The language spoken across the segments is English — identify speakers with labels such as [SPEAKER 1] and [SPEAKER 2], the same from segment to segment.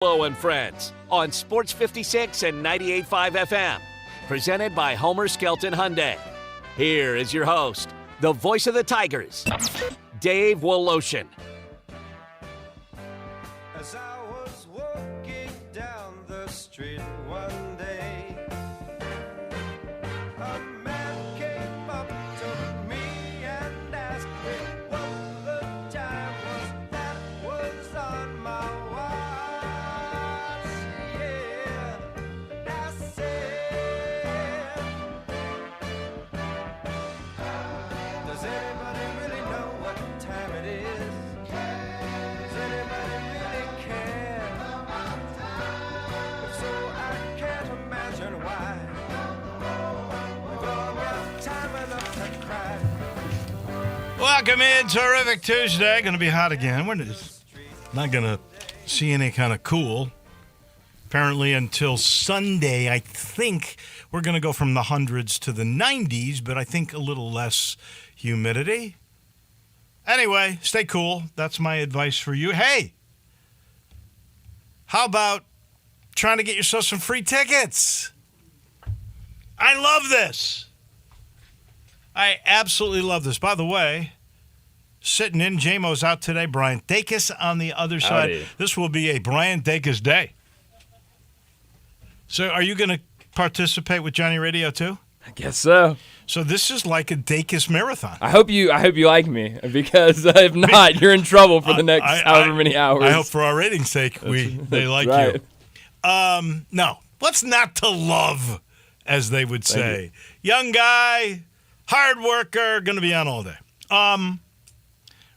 [SPEAKER 1] Wolo and Friends on Sports 56 and 98.5 FM. Presented by Homer Skelton Hyundai. Here is your host, the voice of the Tigers, Dave Woloshin.
[SPEAKER 2] As I was walking down the street one day, a man came up to me and asked me what the time was that was on my watch. Yeah, and I said, does anybody really know what time it is? Does anybody really care? If so, I can't imagine why. We've all got time enough to cry.
[SPEAKER 3] Welcome in, terrific Tuesday. Going to be hot again. We're just not going to see any kind of cool. Apparently until Sunday, I think we're going to go from the hundreds to the 90s, but I think a little less humidity. Anyway, stay cool. That's my advice for you. Hey, how about trying to get yourself some free tickets? I love this. I absolutely love this. By the way, sitting in, J-Mo's out today. Brian Dacus on the other side.
[SPEAKER 4] Howdy.
[SPEAKER 3] This will be a Brian Dacus day. So are you going to participate with Johnny Radio too?
[SPEAKER 4] I guess so.
[SPEAKER 3] So this is like a Dacus marathon.
[SPEAKER 4] I hope you like me, because if not, you're in trouble for the next however many hours.
[SPEAKER 3] I hope for our ratings' sake they like
[SPEAKER 4] right.
[SPEAKER 3] you. No, what's not to love, as they would say. Young guy, hard worker, going to be on all day.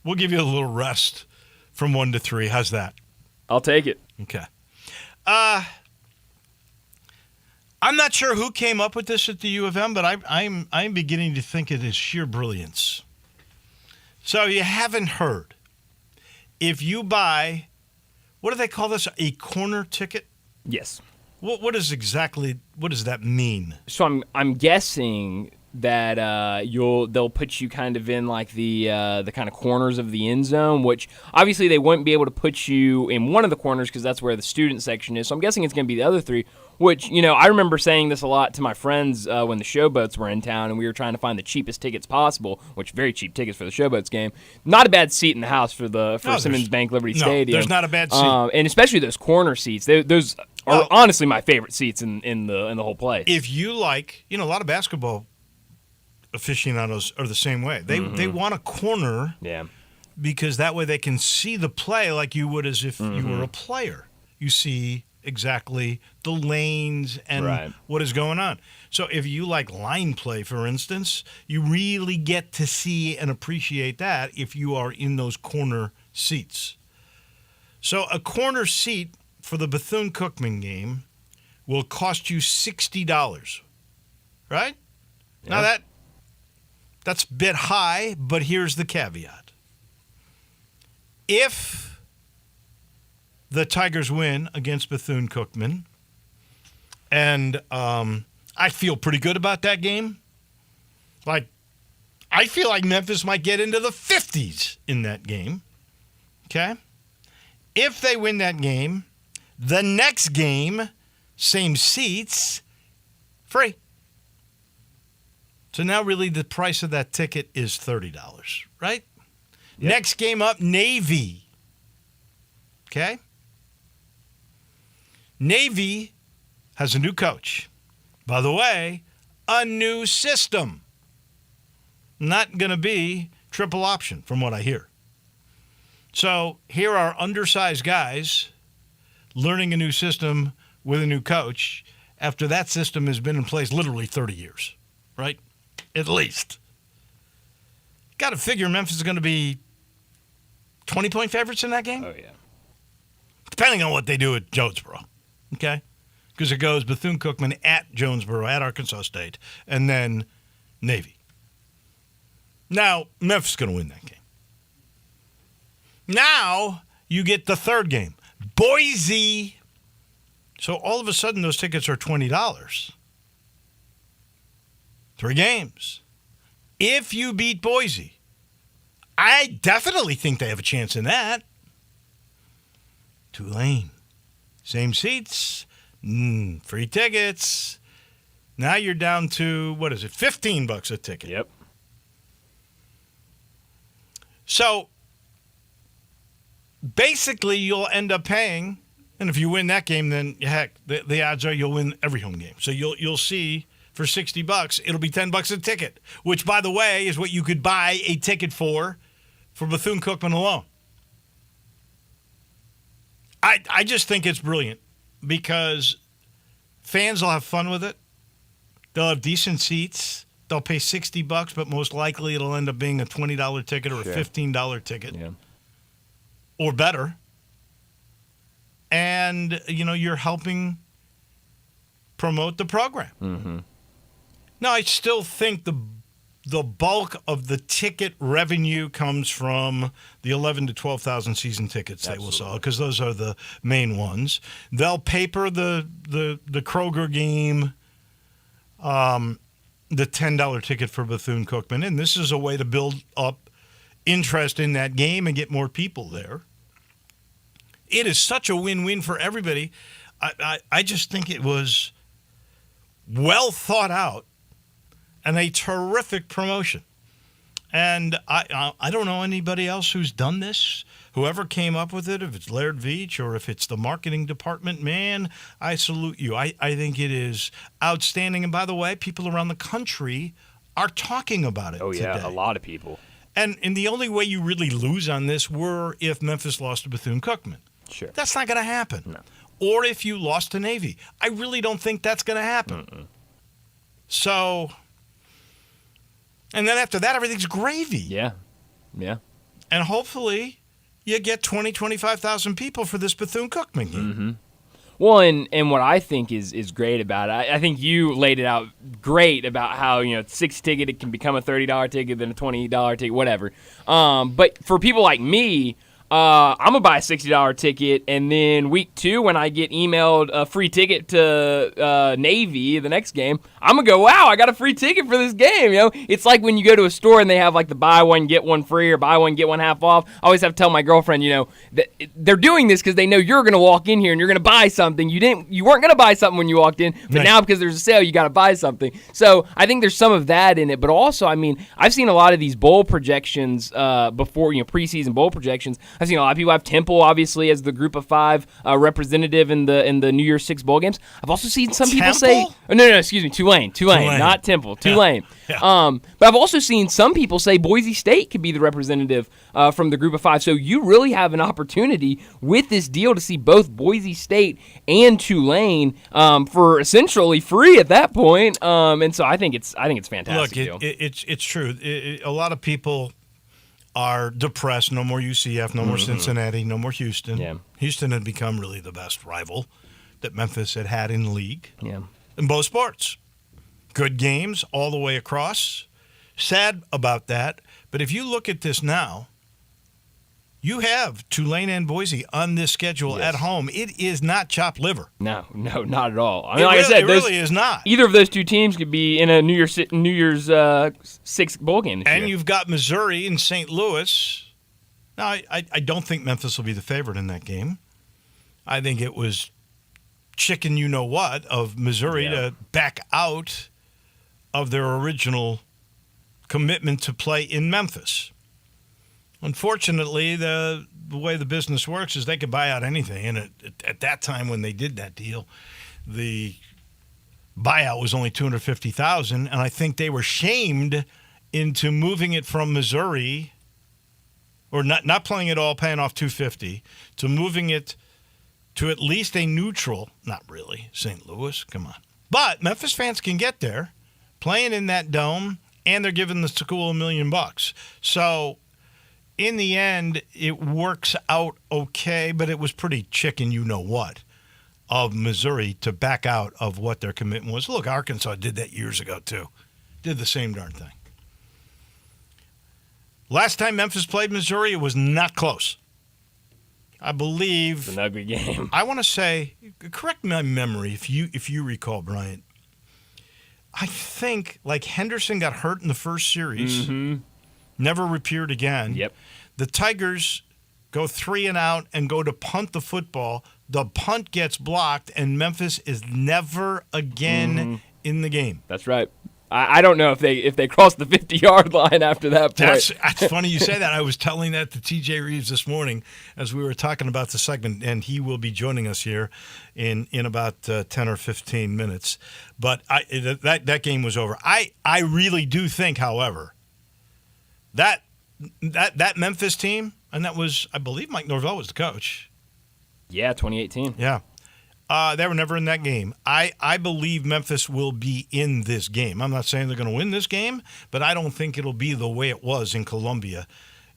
[SPEAKER 3] We'll give you a little rest from 1 to 3. How's that?
[SPEAKER 4] I'll take it.
[SPEAKER 3] Okay. I'm not sure who came up with this at the U of M, but I'm beginning to think it is sheer brilliance. So you haven't heard. If you buy, what do they call this? A corner ticket?
[SPEAKER 4] Yes.
[SPEAKER 3] What does that mean?
[SPEAKER 4] So I'm guessing that they'll put you kind of in like the kind of corners of the end zone, which obviously they wouldn't be able to put you in one of the corners because that's where the student section is. So I'm guessing it's going to be the other three. Which, I remember saying this a lot to my friends when the Showboats were in town and we were trying to find the cheapest tickets possible, which very cheap tickets for the Showboats game. Not a bad seat in the house for Simmons Bank Liberty Stadium.
[SPEAKER 3] There's not a bad seat.
[SPEAKER 4] And especially those corner seats. Those are honestly my favorite seats in the whole place.
[SPEAKER 3] If you like, a lot of basketball aficionados are the same way. They want a corner because that way they can see the play like you would as if you were a player. You see exactly the lanes and what is going on. So if you like line play, for instance, you really get to see and appreciate that if you are in those corner seats. So a corner seat for the Bethune-Cookman game will cost you $60, right? Yeah. Now that's a bit high, but here's the caveat. If the Tigers win against Bethune-Cookman, and I feel pretty good about that game. Like, I feel like Memphis might get into the 50s in that game. Okay? If they win that game, the next game, same seats, free. So now really the price of that ticket is $30, right? Yep. Next game up, Navy. Okay? Navy has a new coach. By the way, a new system. Not going to be triple option from what I hear. So here are undersized guys learning a new system with a new coach after that system has been in place literally 30 years, right? At least. Got to figure Memphis is going to be 20-point favorites in that game?
[SPEAKER 4] Oh, yeah.
[SPEAKER 3] Depending on what they do at Jonesboro. Okay? Because it goes Bethune-Cookman at Jonesboro, at Arkansas State, and then Navy. Now, Memphis is going to win that game. Now, you get the third game. Boise. So all of a sudden, those tickets are $20. 3 games. If you beat Boise, I definitely think they have a chance in that. Tulane. Same seats, free tickets. Now you're down to, what is it, $15 a ticket.
[SPEAKER 4] Yep.
[SPEAKER 3] So basically you'll end up paying, and if you win that game, then heck, the odds are you'll win every home game. So you'll see for $60, it'll be $10 a ticket, which, by the way, is what you could buy a ticket for Bethune-Cookman alone. I just think it's brilliant because fans will have fun with it. They'll have decent seats. They'll pay $60, but most likely it'll end up being a $20 ticket or a $15 ticket.
[SPEAKER 4] Yeah.
[SPEAKER 3] Or better. And, you're helping promote the program.
[SPEAKER 4] Mm-hmm.
[SPEAKER 3] Now, I still think the bulk of the ticket revenue comes from the 11 to 12,000 season tickets they will sell, because those are the main ones. They'll paper the Kroger game, the $10 ticket for Bethune-Cookman, and this is a way to build up interest in that game and get more people there. It is such a win-win for everybody. I just think it was well thought out and a terrific promotion. And I don't know anybody else who's done this. Whoever came up with it, if it's Laird Veach or if it's the marketing department, man, I salute you. I think it is outstanding. And by the way, people around the country are talking about it today.
[SPEAKER 4] A lot of people.
[SPEAKER 3] And the only way you really lose on this were if Memphis lost to Bethune-Cookman.
[SPEAKER 4] Sure.
[SPEAKER 3] That's not going to happen.
[SPEAKER 4] No.
[SPEAKER 3] Or if you lost to Navy. I really don't think that's going to happen.
[SPEAKER 4] Mm-mm.
[SPEAKER 3] So, and then after that, everything's gravy.
[SPEAKER 4] Yeah. Yeah.
[SPEAKER 3] And hopefully you get 20, 25,000 people for this Bethune-Cookman game.
[SPEAKER 4] Mm-hmm. Well, and what I think is great about it, I think you laid it out great about how, $6 ticket, it can become a $30 ticket, then a $20 ticket, whatever. But for people like me, I'm going to buy a $60 ticket, and then week 2, when I get emailed a free ticket to Navy, the next game, I'm going to go, wow, I got a free ticket for this game. It's like when you go to a store and they have like the buy one, get one free or buy one, get one half off. I always have to tell my girlfriend, that they're doing this because they know you're going to walk in here and you're going to buy something. You weren't going to buy something when you walked in, but now because there's a sale, you got to buy something. So I think there's some of that in it, but also, I've seen a lot of these bowl projections before, preseason bowl projections. I've seen a lot of people have Temple, obviously, as the Group of 5 representative in the New Year's 6 bowl games. I've also seen some people say, excuse me, Tulane, not Temple, Tulane. Yeah. But I've also seen some people say Boise State could be the representative from the Group of 5. So you really have an opportunity with this deal to see both Boise State and Tulane for essentially free at that point. And so I think it's fantastic.
[SPEAKER 3] Look, it's true. A lot of people are depressed. No more UCF, no more Cincinnati, no more Houston.
[SPEAKER 4] Yeah.
[SPEAKER 3] Houston had become really the best rival that Memphis had in the league.
[SPEAKER 4] Yeah.
[SPEAKER 3] In both sports. Good games all the way across. Sad about that. But if you look at this now, you have Tulane and Boise on this schedule at home. It is not chopped liver.
[SPEAKER 4] No, not at all.
[SPEAKER 3] I said, it really is not.
[SPEAKER 4] Either of those two teams could be in a New Year's 6 bowl game this year.
[SPEAKER 3] And you've got Missouri and St. Louis. Now, I don't think Memphis will be the favorite in that game. I think it was chicken you-know-what of Missouri to back out of their original commitment to play in Memphis. Unfortunately, the way the business works is they could buy out anything. And at that time when they did that deal, the buyout was only $250,000, and I think they were shamed into moving it from Missouri, or not playing it all, paying off $250, to moving it to at least a neutral. Not really, St. Louis. Come on. But Memphis fans can get there, playing in that dome, and they're giving the school $1 million. So in the end, it works out okay, but it was pretty chicken you-know-what of Missouri to back out of what their commitment was. Look, Arkansas did that years ago, too. Did the same darn thing. Last time Memphis played Missouri, it was not close. I believe...
[SPEAKER 4] It's an ugly game.
[SPEAKER 3] I want to say, correct my memory if you recall, Bryant. I think, Henderson got hurt in the first series.
[SPEAKER 4] Mm-hmm.
[SPEAKER 3] Never appeared again.
[SPEAKER 4] Yep.
[SPEAKER 3] The Tigers go 3 and out, and go to punt the football. The punt gets blocked, and Memphis is never again in the game.
[SPEAKER 4] That's right. I don't know if they cross the 50-yard line after that point.
[SPEAKER 3] That's funny you say that. I was telling that to T.J. Reeves this morning as we were talking about the segment, and he will be joining us here in about 10 or 15 minutes. But that game was over. I really do think, however, that Memphis team, and that was, I believe Mike Norvell was the coach.
[SPEAKER 4] Yeah, 2018.
[SPEAKER 3] Yeah. They were never in that game. I believe Memphis will be in this game. I'm not saying they're going to win this game, but I don't think it'll be the way it was in Columbia,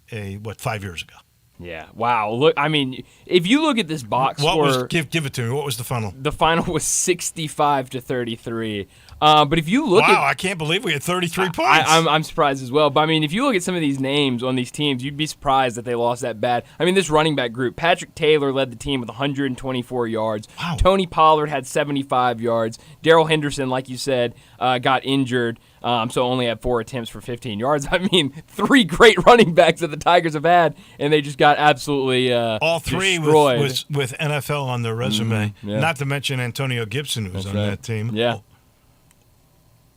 [SPEAKER 3] 5 years ago.
[SPEAKER 4] Yeah. Wow. Look, I mean, if you look at this box score,
[SPEAKER 3] give it to me. What was the final?
[SPEAKER 4] The final was 65-33. But if you look at,
[SPEAKER 3] I can't believe we had 33 points.
[SPEAKER 4] I'm surprised as well. But I mean, if you look at some of these names on these teams, you'd be surprised that they lost that bad. I mean, this running back group, Patrick Taylor led the team with 124 yards.
[SPEAKER 3] Wow.
[SPEAKER 4] Tony Pollard had 75 yards. Darrell Henderson, like you said, got injured. So only had 4 attempts for 15 yards. I mean, 3 great running backs that the Tigers have had, and they just got absolutely
[SPEAKER 3] all 3
[SPEAKER 4] destroyed.
[SPEAKER 3] with NFL on their resume.
[SPEAKER 4] Yeah.
[SPEAKER 3] Not to mention Antonio Gibson, who was on that team.
[SPEAKER 4] Yeah.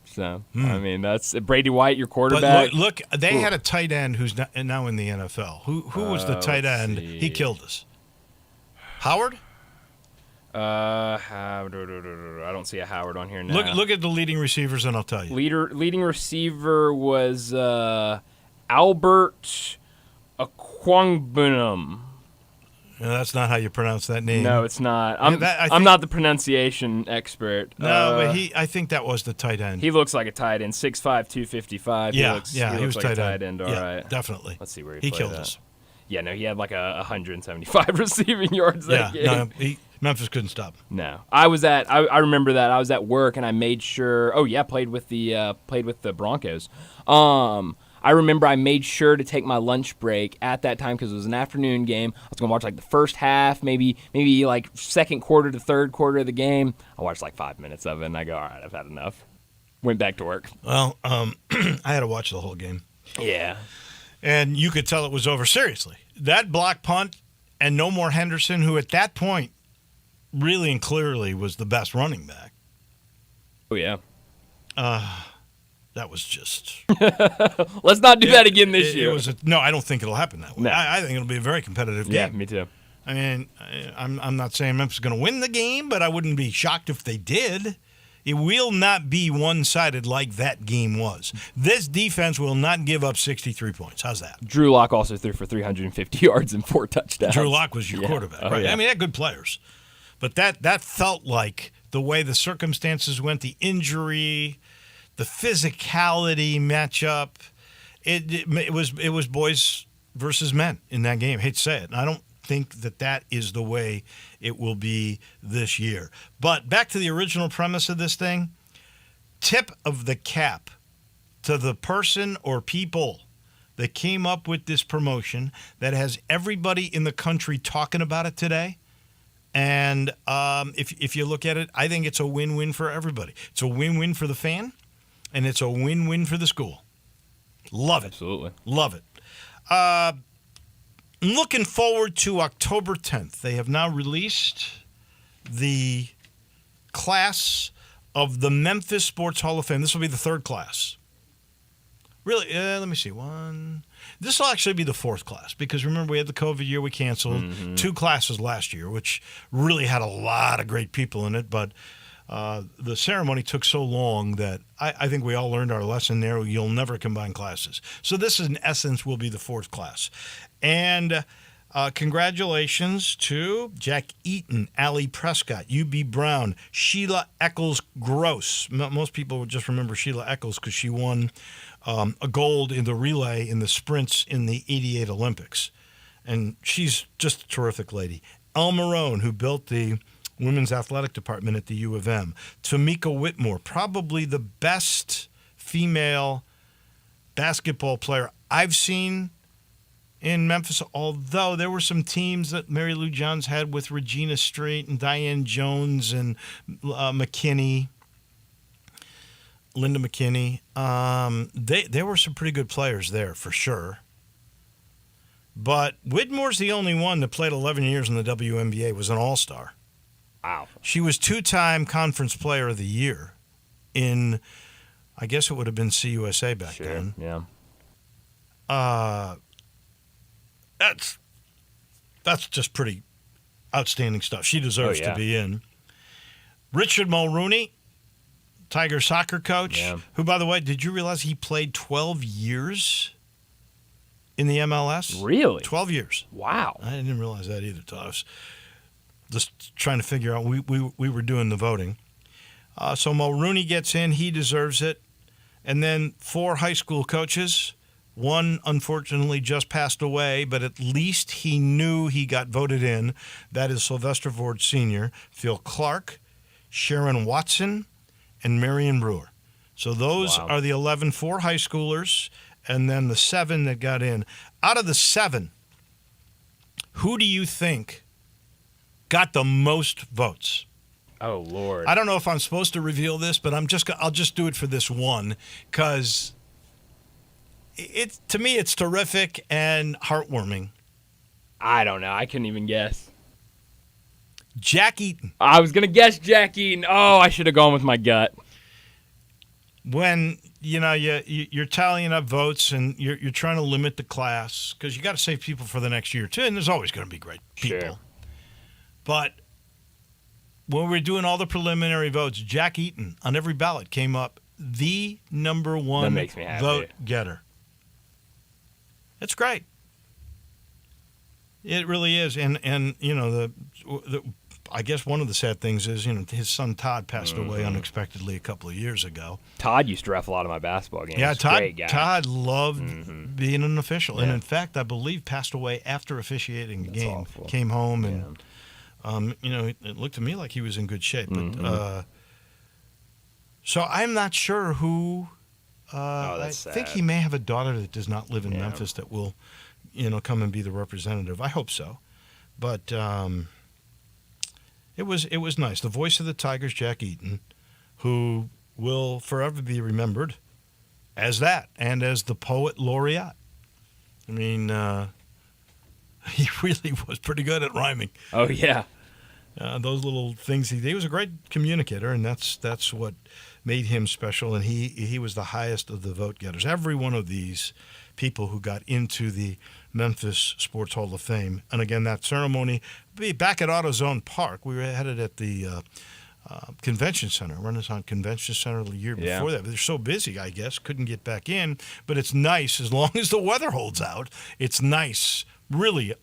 [SPEAKER 4] So, I mean, that's Brady White, your quarterback.
[SPEAKER 3] But look, they had a tight end who's now in the NFL. Who was the tight end?
[SPEAKER 4] See.
[SPEAKER 3] He killed us. Howard?
[SPEAKER 4] I don't see a Howard on here now.
[SPEAKER 3] Look at the leading receivers, and I'll tell you.
[SPEAKER 4] Leading receiver was Albert Okwongbunam.
[SPEAKER 3] No, that's not how you pronounce that name.
[SPEAKER 4] No, it's not. I'm not the pronunciation expert.
[SPEAKER 3] No, but I think that was the tight end.
[SPEAKER 4] He looks like a tight end, 6'5", 255.
[SPEAKER 3] Yeah,
[SPEAKER 4] he
[SPEAKER 3] was
[SPEAKER 4] like
[SPEAKER 3] tight
[SPEAKER 4] a tight end. All
[SPEAKER 3] yeah,
[SPEAKER 4] right,
[SPEAKER 3] definitely.
[SPEAKER 4] Let's see where
[SPEAKER 3] he
[SPEAKER 4] played
[SPEAKER 3] killed
[SPEAKER 4] at.
[SPEAKER 3] us.
[SPEAKER 4] Yeah, no, he had like 175 receiving yards that game.
[SPEAKER 3] No, Memphis couldn't stop him.
[SPEAKER 4] No, I remember that I was at work and I made sure. Oh yeah, played with the Broncos. I remember I made sure to take my lunch break at that time because it was an afternoon game. I was gonna watch like the first half, maybe like second quarter to third quarter of the game. I watched like 5 minutes of it and I go, all right, I've had enough. Went back to work.
[SPEAKER 3] Well, I had to watch the whole game.
[SPEAKER 4] Yeah.
[SPEAKER 3] And you could tell it was over. Seriously, that block punt and no more Henderson, who at that point really and clearly was the best running back.
[SPEAKER 4] Oh yeah.
[SPEAKER 3] That was just.
[SPEAKER 4] Let's not do that again this year.
[SPEAKER 3] No, I don't think it'll happen that way.
[SPEAKER 4] No.
[SPEAKER 3] I think it'll be a very competitive game.
[SPEAKER 4] Yeah, me too.
[SPEAKER 3] I mean, I'm not saying Memphis is going to win the game, but I wouldn't be shocked if they did. It will not be one-sided like that game was. This defense will not give up 63 points. How's that?
[SPEAKER 4] Drew Lock also threw for 350 yards and 4 touchdowns.
[SPEAKER 3] Drew Lock was your quarterback, right?
[SPEAKER 4] Yeah.
[SPEAKER 3] I mean, they had good players. But that felt like the way the circumstances went, the injury, the physicality matchup. It was boys versus men in that game. I hate to say it. And I don't think that is the way it will be this year. But back to the original premise of this thing, tip of the cap to the person or people that came up with this promotion that has everybody in the country talking about it today. And if you look at it, I think it's a win-win for everybody. It's a win-win for the fan, and it's a win-win for the school. Love it.
[SPEAKER 4] Absolutely.
[SPEAKER 3] Love it. Looking forward to October 10th. They have now released the class of the Memphis Sports Hall of Fame. This will be the third class. Really, let me see. This will actually be the fourth class because remember we had the COVID year we canceled. 2 classes last year, which really had a lot of great people in it, but the ceremony took so long that I think we all learned our lesson there. You'll never combine classes. So this, in essence, will be the fourth class. And congratulations to Jack Eaton, Allie Prescott, U.B. Brown, Sheila Eccles-Gross. Most people would just remember Sheila Eccles because she won a gold in the relay in the sprints in the 88 Olympics. And she's just a terrific lady. Elle Marone, who built the women's athletic department at the U of M. Tamika Whitmore, probably the best female basketball player I've seen in Memphis, although there were some teams that Mary Lou Johns had with Regina Street and Diane Jones and McKinney, Linda McKinney. There were some pretty good players there for sure. But Widmore's the only one that played 11 years in the WNBA, was an all-star.
[SPEAKER 4] Wow.
[SPEAKER 3] She was 2-time Conference Player of the Year in, I guess it would have been CUSA back then.
[SPEAKER 4] Yeah.
[SPEAKER 3] That's just pretty outstanding stuff. She deserves to be in. Richard Mulrooney, Tiger soccer coach, who, by the way, did you realize he played 12 years in the MLS?
[SPEAKER 4] Really?
[SPEAKER 3] 12 years.
[SPEAKER 4] Wow.
[SPEAKER 3] I didn't realize that either, Todd. I was just trying to figure out. We were doing the voting. So Mulrooney gets in. He deserves it. And then 4 high school coaches. One, unfortunately, just passed away, but at least he knew he got voted in. That is Sylvester Ford Sr., Phil Clark, Sharon Watson, and Marion Brewer. So those are the 11 4 high schoolers, and then the 7 that got in. Out of the 7, who do you think got the most votes?
[SPEAKER 4] Oh, Lord.
[SPEAKER 3] I don't know if I'm supposed to reveal this, but I'll just do it for this one, because to me it's terrific and heartwarming.
[SPEAKER 4] I don't know. I couldn't even guess.
[SPEAKER 3] Jack Eaton.
[SPEAKER 4] I was going to guess Jack Eaton. Oh, I should have gone with my gut.
[SPEAKER 3] When you're tallying up votes and you're trying to limit the class, because you got to save people for the next year too, and there's always going to be great people.
[SPEAKER 4] Sure.
[SPEAKER 3] But when we're doing all the preliminary votes, Jack Eaton on every ballot came up the number one
[SPEAKER 4] That makes me happy.
[SPEAKER 3] vote getter. It's great. It really is, and the I guess one of the sad things is his son Todd passed away unexpectedly a couple of years ago.
[SPEAKER 4] Todd used to ref a lot of my basketball games.
[SPEAKER 3] Yeah,
[SPEAKER 4] Great guy.
[SPEAKER 3] Todd loved being an official, and in fact, I believe passed away after officiating a game.
[SPEAKER 4] Awful.
[SPEAKER 3] Came home and it looked to me like he was in good shape. But so I'm not sure who. I think he may have a daughter that does not live in Memphis that will, come and be the representative. I hope so, but it was nice. The voice of the Tigers, Jack Eaton, who will forever be remembered as that and as the poet laureate. I mean, he really was pretty good at rhyming.
[SPEAKER 4] Oh, yeah.
[SPEAKER 3] Those little things. He was a great communicator, and that's what made him special. And he was the highest of the vote getters. Every one of these people who got into the Memphis Sports Hall of Fame. And again, that ceremony will be back at AutoZone Park. We were headed at the Convention Center, Renaissance Convention Center the year before that. But they're so busy, I guess, couldn't get back in. But it's nice as long as the weather holds out. It's nice, really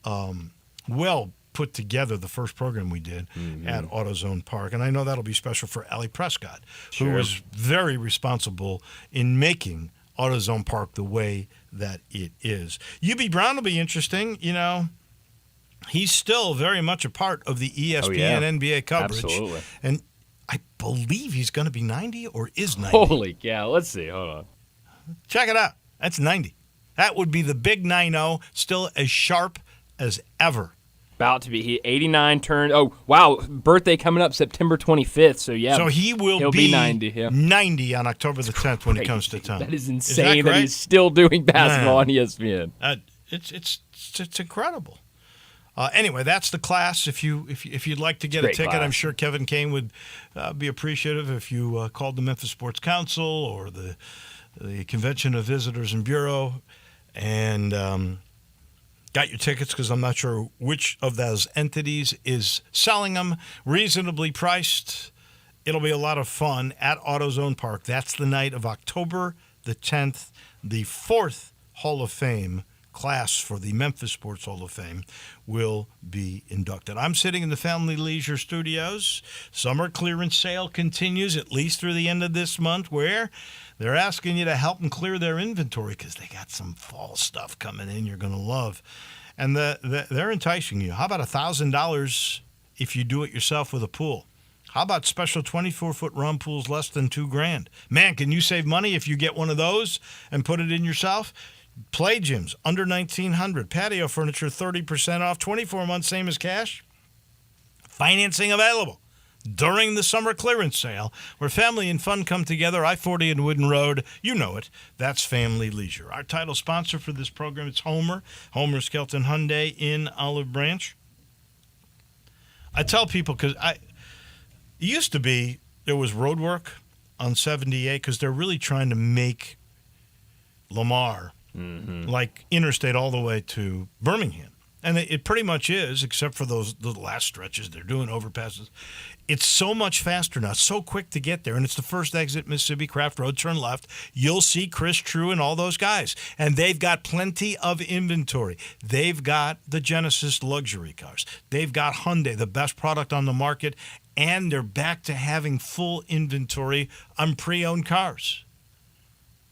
[SPEAKER 3] well put together, the first program we did at AutoZone Park. And I know that'll be special for Allie Prescott, who was very responsible in making AutoZone Park the way that it is. UB Brown will be interesting. He's still very much a part of the ESPN NBA coverage.
[SPEAKER 4] Absolutely.
[SPEAKER 3] And I believe he's going to be 90 or is 90.
[SPEAKER 4] Holy cow. Let's see. Hold on.
[SPEAKER 3] Check it out. That's 90. That would be the big 9-0, still as sharp as ever.
[SPEAKER 4] About to be 89 turned. Oh, wow. Birthday coming up September 25th. So, yeah.
[SPEAKER 3] So he'll be 90.
[SPEAKER 4] Yeah.
[SPEAKER 3] 90 on October the 10th when he comes to town.
[SPEAKER 4] That is insane
[SPEAKER 3] that
[SPEAKER 4] he's still doing basketball on ESPN.
[SPEAKER 3] It's incredible. Anyway, that's the class. If you'd like to get a ticket,
[SPEAKER 4] class.
[SPEAKER 3] I'm sure Kevin Kane would be appreciative if you called the Memphis Sports Council or the Convention of Visitors and Bureau and got your tickets, because I'm not sure which of those entities is selling them. Reasonably priced. It'll be a lot of fun at AutoZone Park. That's the night of October the 10th, the 4th Hall of Fame class for the Memphis Sports Hall of Fame will be inducted. I'm sitting in the Family Leisure Studios. Summer clearance sale continues at least through the end of this month, where they're asking you to help them clear their inventory because they got some fall stuff coming in you're going to love. And they're enticing you. How about $1,000 if you do it yourself with a pool? How about special 24-foot round pools less than $2,000? Man, can you save money if you get one of those and put it in yourself? Play gyms under $1,900. Patio furniture 30% off. 24 months, same as cash. Financing available. during the summer clearance sale, where family and fun come together. I-40 and Wooden Road, you know it. That's Family Leisure. Our title sponsor for this program is Homer Skelton Hyundai in Olive Branch. I tell people, because it used to be there was road work on 78 because they're really trying to make Lamar like interstate all the way to Birmingham. And it pretty much is, except for the last stretches. They're doing overpasses. It's so much faster now, so quick to get there. And it's the first exit, Mississippi Craft Road, turn left. You'll see Chris True and all those guys. And they've got plenty of inventory. They've got the Genesis luxury cars. They've got Hyundai, the best product on the market. And they're back to having full inventory on pre-owned cars.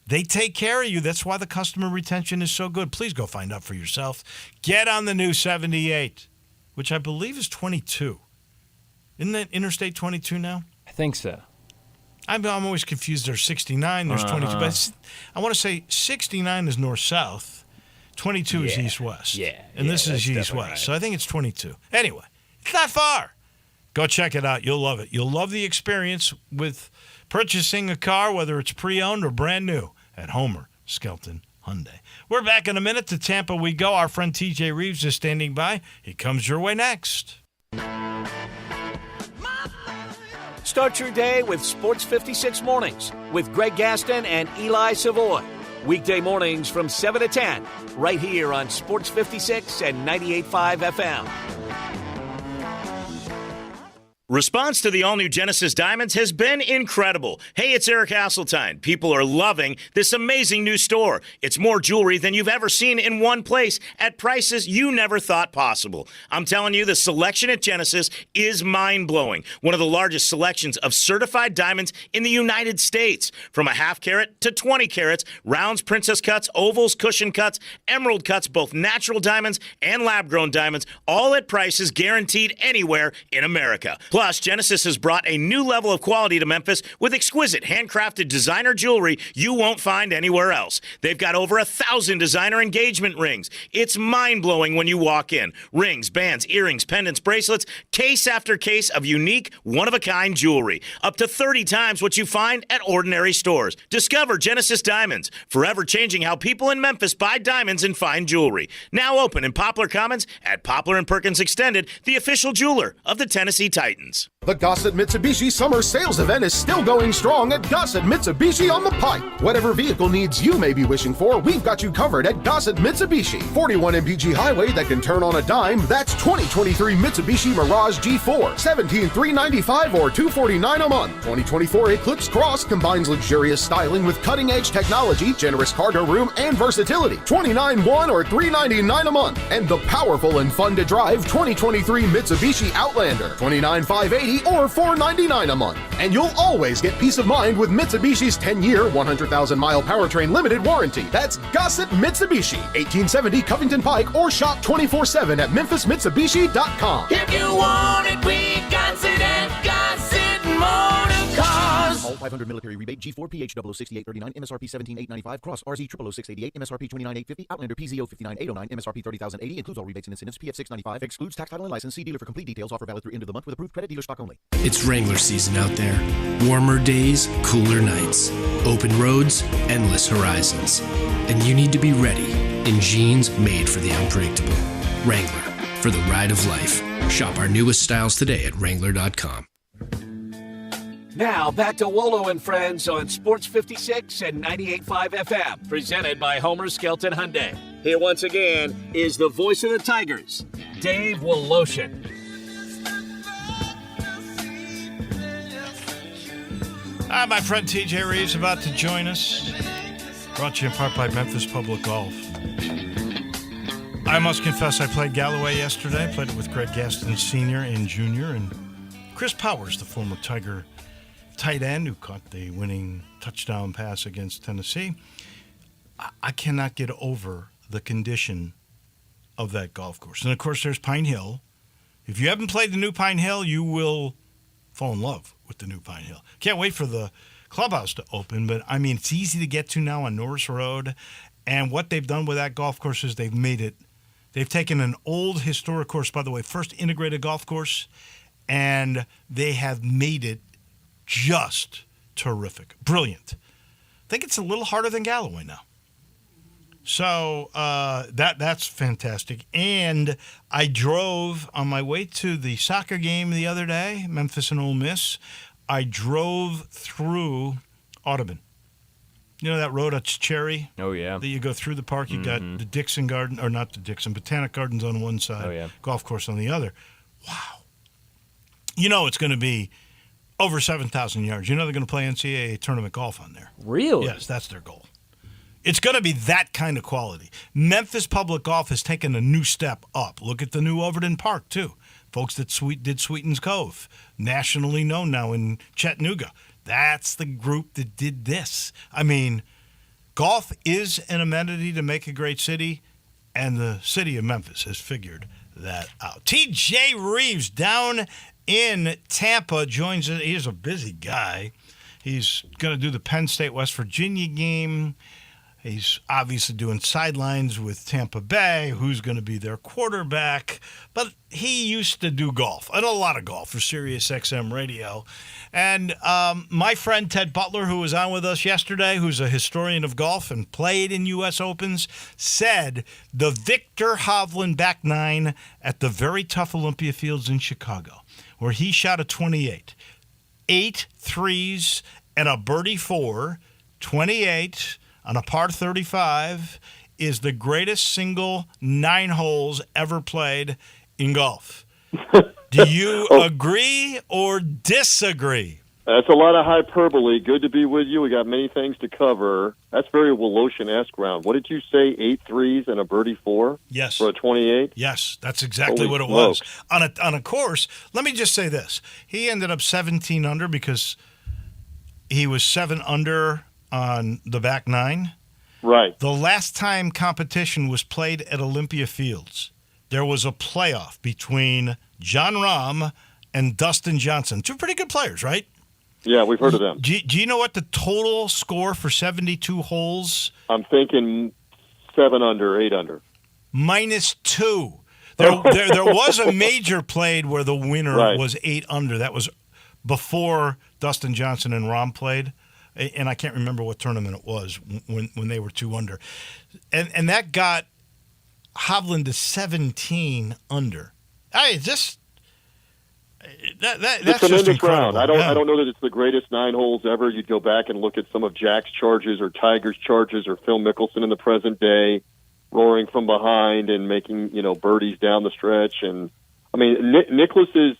[SPEAKER 3] They take care of you. That's why the customer retention is so good. Please go find out for yourself. Get on the new 78, which I believe is 22. Isn't that Interstate 22 now?
[SPEAKER 4] I think so.
[SPEAKER 3] I'm always confused. There's 69, there's 22. But I want to say 69 is north-south, 22 is east-west.
[SPEAKER 4] Yeah.
[SPEAKER 3] And this is east-west. Right. So I think it's 22. Anyway, it's not far. Go check it out. You'll love it. You'll love the experience with purchasing a car, whether it's pre-owned or brand new, at Homer Skelton Hyundai. We're back in a minute. To Tampa we go. Our friend TJ Reeves is standing by. He comes your way next.
[SPEAKER 1] Start your day with Sports 56 Mornings with Greg Gaston and Eli Savoy. Weekday mornings from 7 to 10, right here on Sports 56 and 98.5 FM.
[SPEAKER 5] Response to the all-new Genesis Diamonds has been incredible. Hey, it's Eric Hasseltine. People are loving this amazing new store. It's more jewelry than you've ever seen in one place at prices you never thought possible. I'm telling you, the selection at Genesis is mind-blowing. One of the largest selections of certified diamonds in the United States. From a half carat to 20 carats, rounds, princess cuts, ovals, cushion cuts, emerald cuts, both natural diamonds and lab-grown diamonds, all at prices guaranteed anywhere in America. Plus, Genesis has brought a new level of quality to Memphis with exquisite handcrafted designer jewelry you won't find anywhere else. They've got over 1,000 designer engagement rings. It's mind-blowing when you walk in. Rings, bands, earrings, pendants, bracelets, case after case of unique, one-of-a-kind jewelry. Up to 30 times what you find at ordinary stores. Discover Genesis Diamonds, forever changing how people in Memphis buy diamonds and fine jewelry. Now open in Poplar Commons at Poplar & Perkins Extended, the official jeweler of the Tennessee Titans.
[SPEAKER 6] The Gossett Mitsubishi Summer Sales Event is still going strong at Gossett Mitsubishi on the Pike. Whatever vehicle needs you may be wishing for, we've got you covered at Gossett Mitsubishi. 41 MPG Highway that can turn on a dime, that's 2023 Mitsubishi Mirage G4, $17,395 or $249 a month. 2024 Eclipse Cross combines luxurious styling with cutting-edge technology, generous cargo room, and versatility, $29,100 or $399 a month. And the powerful and fun to drive 2023 Mitsubishi Outlander, $29,580 or $499 a month. And you'll always get peace of mind with Mitsubishi's 10-year, 100,000-mile powertrain limited warranty. That's Gossett Mitsubishi, 1870 Covington Pike, or shop 24/7 at memphismitsubishi.com.
[SPEAKER 7] If you want it, we got it at Gossett Motor Cars.
[SPEAKER 8] All 500 military rebate G4 PH 006839 MSRP 17895 Cross RZ 00688 MSRP 29850 Outlander PZO 59809 MSRP 30080 includes all rebates and incentives PF 695 excludes tax title and license. See dealer for complete details. Offer valid through end of the month with approved credit dealer stock only.
[SPEAKER 9] It's Wrangler season out there. Warmer days, cooler nights, open roads, endless horizons. And you need to be ready in jeans made for the unpredictable. Wrangler, for the ride of life. Shop our newest styles today at Wrangler.com.
[SPEAKER 1] Now back to Wolo and Friends on Sports 56 and 98.5 FM, presented by Homer Skelton Hyundai. Here once again is the voice of the Tigers, Dave Woloshin.
[SPEAKER 3] Hi, my friend TJ Reeves about to join us. Brought to you in part by Memphis Public Golf. I must confess I played Galloway yesterday. Played it with Greg Gaston Sr. and Jr. and Chris Powers, the former Tiger tight end who caught the winning touchdown pass against Tennessee. I cannot get over the condition of that golf course. And, of course, there's Pine Hill. If you haven't played the new Pine Hill, you will fall in love with the new Pine Hill. Can't wait for the clubhouse to open, but, I mean, it's easy to get to now on Norris Road. And what they've done with that golf course is they've taken an old historic course, by the way, first integrated golf course, and they have made it just terrific. Brilliant. I think it's a little harder than Galloway now. So that's fantastic. And I drove on my way to the soccer game the other day, Memphis and Ole Miss. I drove through Audubon. You know that road at Cherry?
[SPEAKER 4] Oh, yeah.
[SPEAKER 3] That you go through the park. You got the Dixon Garden, or not the Dixon, Botanic Gardens on one side,
[SPEAKER 4] Oh, yeah.
[SPEAKER 3] golf course on the other. Wow. You know it's going to be over 7,000 yards. You know they're going to play NCAA tournament golf on there.
[SPEAKER 4] Really?
[SPEAKER 3] Yes, that's their goal. It's going to be that kind of quality. Memphis Public Golf has taken a new step up. Look at the new Overton Park, too. Folks that did Sweetens Cove, nationally known now in Chattanooga. That's the group that did this. I mean, golf is an amenity to make a great city, and the city of Memphis has figured that out. TJ Reeves down in Tampa joins us. He's a busy guy. He's going to do the Penn State-West Virginia game. He's obviously doing sidelines with Tampa Bay, who's going to be their quarterback. But he used to do golf, and a lot of golf for Sirius XM Radio. And my friend Ted Butler, who was on with us yesterday, who's a historian of golf and played in U.S. Opens, said the Victor Hovland back nine at the very tough Olympia Fields in Chicago, where he shot a 28, 8 threes and a birdie 4, 28 on a par 35, is the greatest single 9 holes ever played in golf. Do you agree or disagree?
[SPEAKER 10] That's a lot of hyperbole. Good to be with you. We got many things to cover. That's very Woloshin-esque round. What did you say, 8 threes and a birdie 4?
[SPEAKER 3] Yes.
[SPEAKER 10] For a 28?
[SPEAKER 3] Yes, that's exactly
[SPEAKER 10] Holy
[SPEAKER 3] what it
[SPEAKER 10] smokes.
[SPEAKER 3] was. On a course, let me just say this. He ended up 17 under because he was 7 under on the back nine.
[SPEAKER 10] Right.
[SPEAKER 3] The last time competition was played at Olympia Fields, there was a playoff between John Rahm and Dustin Johnson. 2 pretty good players, right?
[SPEAKER 10] Yeah, we've heard of them.
[SPEAKER 3] Do you know what the total score for 72 holes?
[SPEAKER 10] I'm thinking 7 under, 8 under.
[SPEAKER 3] -2. There was a major played where the winner was 8 under. That was before Dustin Johnson and Rahm played. And I can't remember what tournament it was when they were 2 under. And that got Hovland to 17 under. That's
[SPEAKER 10] It's
[SPEAKER 3] just
[SPEAKER 10] tremendous
[SPEAKER 3] incredible.
[SPEAKER 10] round. I don't know that it's the greatest 9 holes ever. You'd go back and look at some of Jack's charges or Tiger's charges or Phil Mickelson in the present day, roaring from behind and making birdies down the stretch. And I mean, Nicklaus's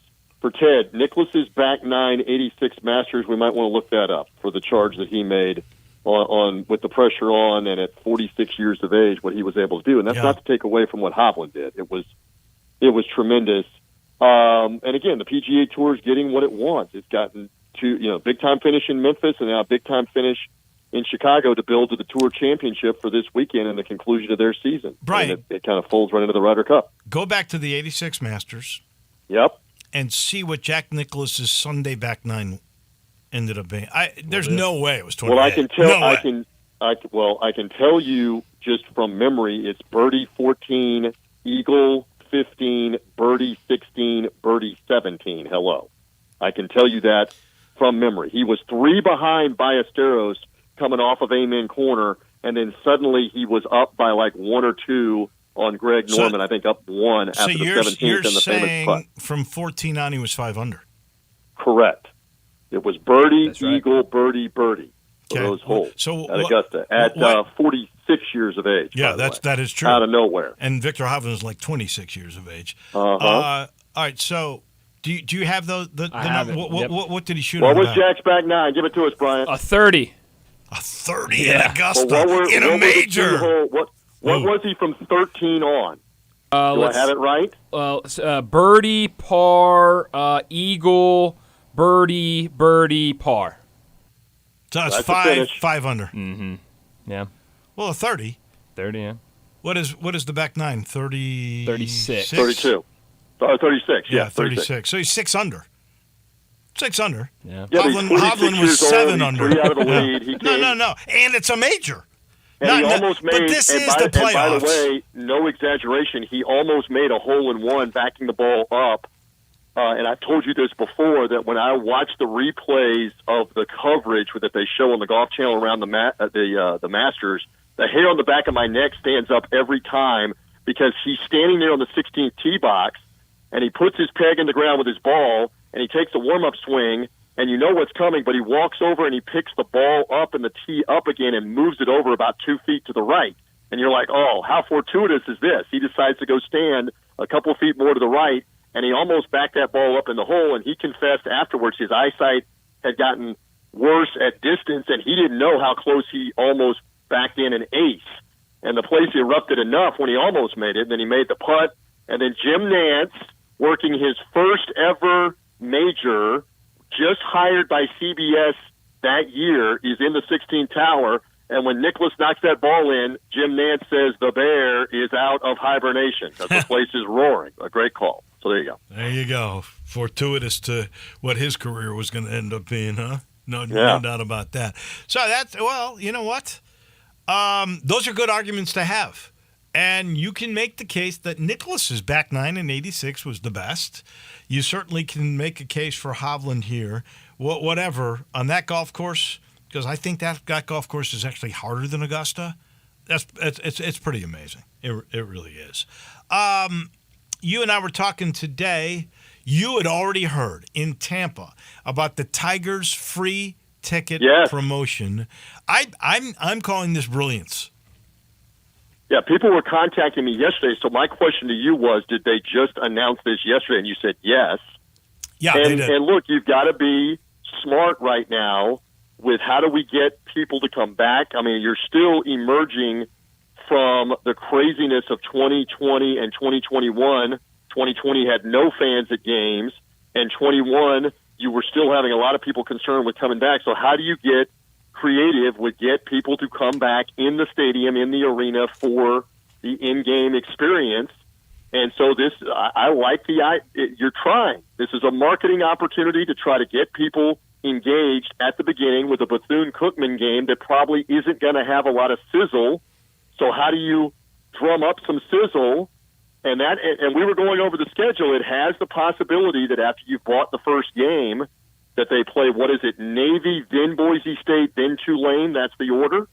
[SPEAKER 10] back 9 86 Masters. We might want to look that up for the charge that he made on with the pressure on and at 46 years of age, what he was able to do. And that's not to take away from what Hovland did. It was tremendous. And again, the PGA Tour is getting what it wants. It's gotten to big time finish in Memphis and now a big time finish in Chicago to build to the Tour Championship for this weekend and the conclusion of their season.
[SPEAKER 3] Right.
[SPEAKER 10] And it kind of folds right into the Ryder Cup.
[SPEAKER 3] Go back to the 86 Masters.
[SPEAKER 10] Yep.
[SPEAKER 3] And see what Jack Nicklaus's Sunday back nine ended up being. There's no way it was 28.
[SPEAKER 10] Well, I can tell.
[SPEAKER 3] No way.
[SPEAKER 10] I can tell you just from memory. It's birdie 14, eagle 15, birdie 16, birdie 17. Hello, I can tell you that from memory. He was 3 behind Ballesteros coming off of Amen Corner, and then suddenly he was up by like 1 or 2 on Greg Norman. I think up 1 after the 17th and the famous putt.
[SPEAKER 3] From 14 on, he was 5 under.
[SPEAKER 10] Correct. It was birdie, eagle, birdie, birdie for those holes at Augusta at 46 years of age.
[SPEAKER 3] Yeah, that is true.
[SPEAKER 10] Out of nowhere.
[SPEAKER 3] And Victor Hovland was like 26 years of age.
[SPEAKER 10] Uh-huh.
[SPEAKER 3] All right, so do you have the what did he shoot?
[SPEAKER 10] What was Jack's back nine? Give it to us, Brian.
[SPEAKER 4] A 30.
[SPEAKER 3] A 30 in Augusta
[SPEAKER 10] Well,
[SPEAKER 3] in a major.
[SPEAKER 10] What was he from 13 on? Do I have it right?
[SPEAKER 4] Birdie, par, eagle, birdie, par.
[SPEAKER 3] So it's
[SPEAKER 10] That's
[SPEAKER 3] 5 under.
[SPEAKER 4] Mm-hmm. Yeah.
[SPEAKER 3] Well, a 30.
[SPEAKER 4] 30, yeah.
[SPEAKER 3] What is the back nine? 30.
[SPEAKER 4] 36.
[SPEAKER 10] 32. 36.
[SPEAKER 3] Yeah, 36. So he's 6 under. 6 under.
[SPEAKER 4] Yeah.
[SPEAKER 3] Hovland was 7 under.
[SPEAKER 10] 3 out of the lead.
[SPEAKER 3] No. And it's a major.
[SPEAKER 10] And he almost made.
[SPEAKER 3] But this is the
[SPEAKER 10] And by
[SPEAKER 3] playoffs.
[SPEAKER 10] the way, no exaggeration, he almost made a hole in one, backing the ball up and I've told you this before, that when I watch the replays of the coverage that they show on the Golf Channel around the Masters, the hair on the back of my neck stands up every time because he's standing there on the 16th tee box, and he puts his peg in the ground with his ball, and he takes a warm-up swing, and you know what's coming, but he walks over and he picks the ball up and the tee up again and moves it over about 2 feet to the right. And you're like, oh, how fortuitous is this? He decides to go stand a couple feet more to the right, and he almost backed that ball up in the hole, and he confessed afterwards his eyesight had gotten worse at distance, and he didn't know how close he almost backed in an ace. And the place erupted enough when he almost made it, and then he made the putt. And then Jim Nance, working his first ever major, just hired by CBS that year, is in the 16th tower. And when Nicklaus knocks that ball in, Jim Nance says the bear is out of hibernation because the place is roaring. A great call. So there you go.
[SPEAKER 3] There you go. Fortuitous to what his career was going to end up being, huh? No doubt about that. So that's, well, you know what? Those are good arguments to have. And you can make the case that Nicklaus's back nine in 86 was the best. You certainly can make a case for Hovland here. Whatever. On that golf course, because I think that golf course is actually harder than Augusta. It's pretty amazing. It really is. You and I were talking today. You had already heard in Tampa about the Tigers free ticket promotion. I'm calling this brilliance.
[SPEAKER 10] Yeah, people were contacting me yesterday. So my question to you was, did they just announce this yesterday? And you said yes.
[SPEAKER 3] Yeah,
[SPEAKER 10] and,
[SPEAKER 3] they did.
[SPEAKER 10] And look, you've got to be smart right now with how do we get people to come back. I mean, you're still emerging from the craziness of 2020 and 2021. 2020 had no fans at games, and 21, you were still having a lot of people concerned with coming back. So how do you get creative with get people to come back in the stadium, in the arena for the in-game experience? And so this, I like you're trying. This is a marketing opportunity to try to get people engaged at the beginning with a Bethune-Cookman game that probably isn't going to have a lot of sizzle. So how do you drum up some sizzle? And we were going over the schedule. It has the possibility that after you've bought the first game, that they play, what is it, Navy, then Boise State, then Tulane? That's the order?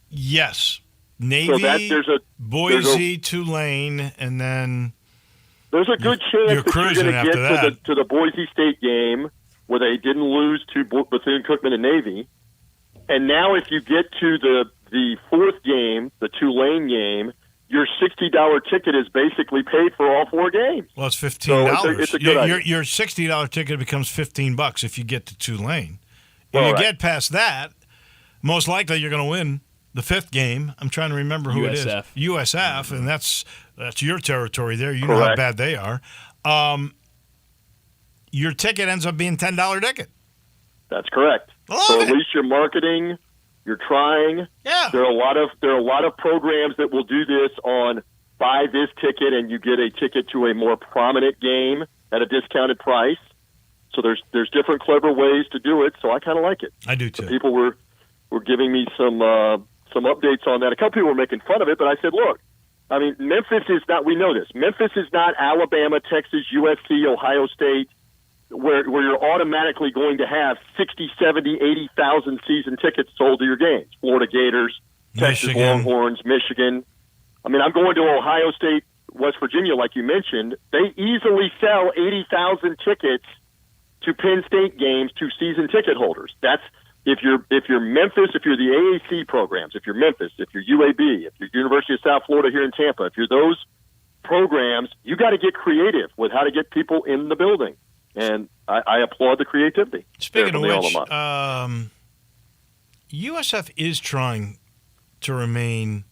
[SPEAKER 3] Yes. Navy, Boise, Tulane, and then...
[SPEAKER 10] There's a good chance that you're going to get to the Boise State game where they didn't lose to Bethune-Cookman and Navy. And now if you get to the fourth game, the Tulane game, your $60 ticket is basically paid for all four games.
[SPEAKER 3] Well, it's $15.
[SPEAKER 10] So it's a good idea.
[SPEAKER 3] Your $60 ticket becomes $15 if you get to Tulane. If you get past that, most likely you're going to win the fifth game. I'm trying to remember who it is. USF, and that's your territory there. You know how bad they are. Your ticket ends up being $10 ticket.
[SPEAKER 10] That's correct. So at least you're marketing. You're trying.
[SPEAKER 3] Yeah.
[SPEAKER 10] There are a lot of programs that will do this on buy this ticket and you get a ticket to a more prominent game at a discounted price. So there's different clever ways to do it. So I kind of like it.
[SPEAKER 3] I do too.
[SPEAKER 10] So people were giving me some updates on that. A couple people were making fun of it, but I said, look, I mean, Memphis is not. We know this. Memphis is not Alabama, Texas, USC, Ohio State, where you're automatically going to have 60, 70, 80,000 season tickets sold to your games. Florida Gators, Texas Longhorns, Michigan. I mean, I'm going to Ohio State, West Virginia, like you mentioned. They easily sell 80,000 tickets to Penn State games to season ticket holders. That's if you're Memphis, if you're the AAC programs, if you're Memphis, if you're UAB, if you're University of South Florida here in Tampa, if you're those programs, you got to get creative with how to get people in the building. And I applaud the creativity.
[SPEAKER 3] Speaking of which, USF is trying to remain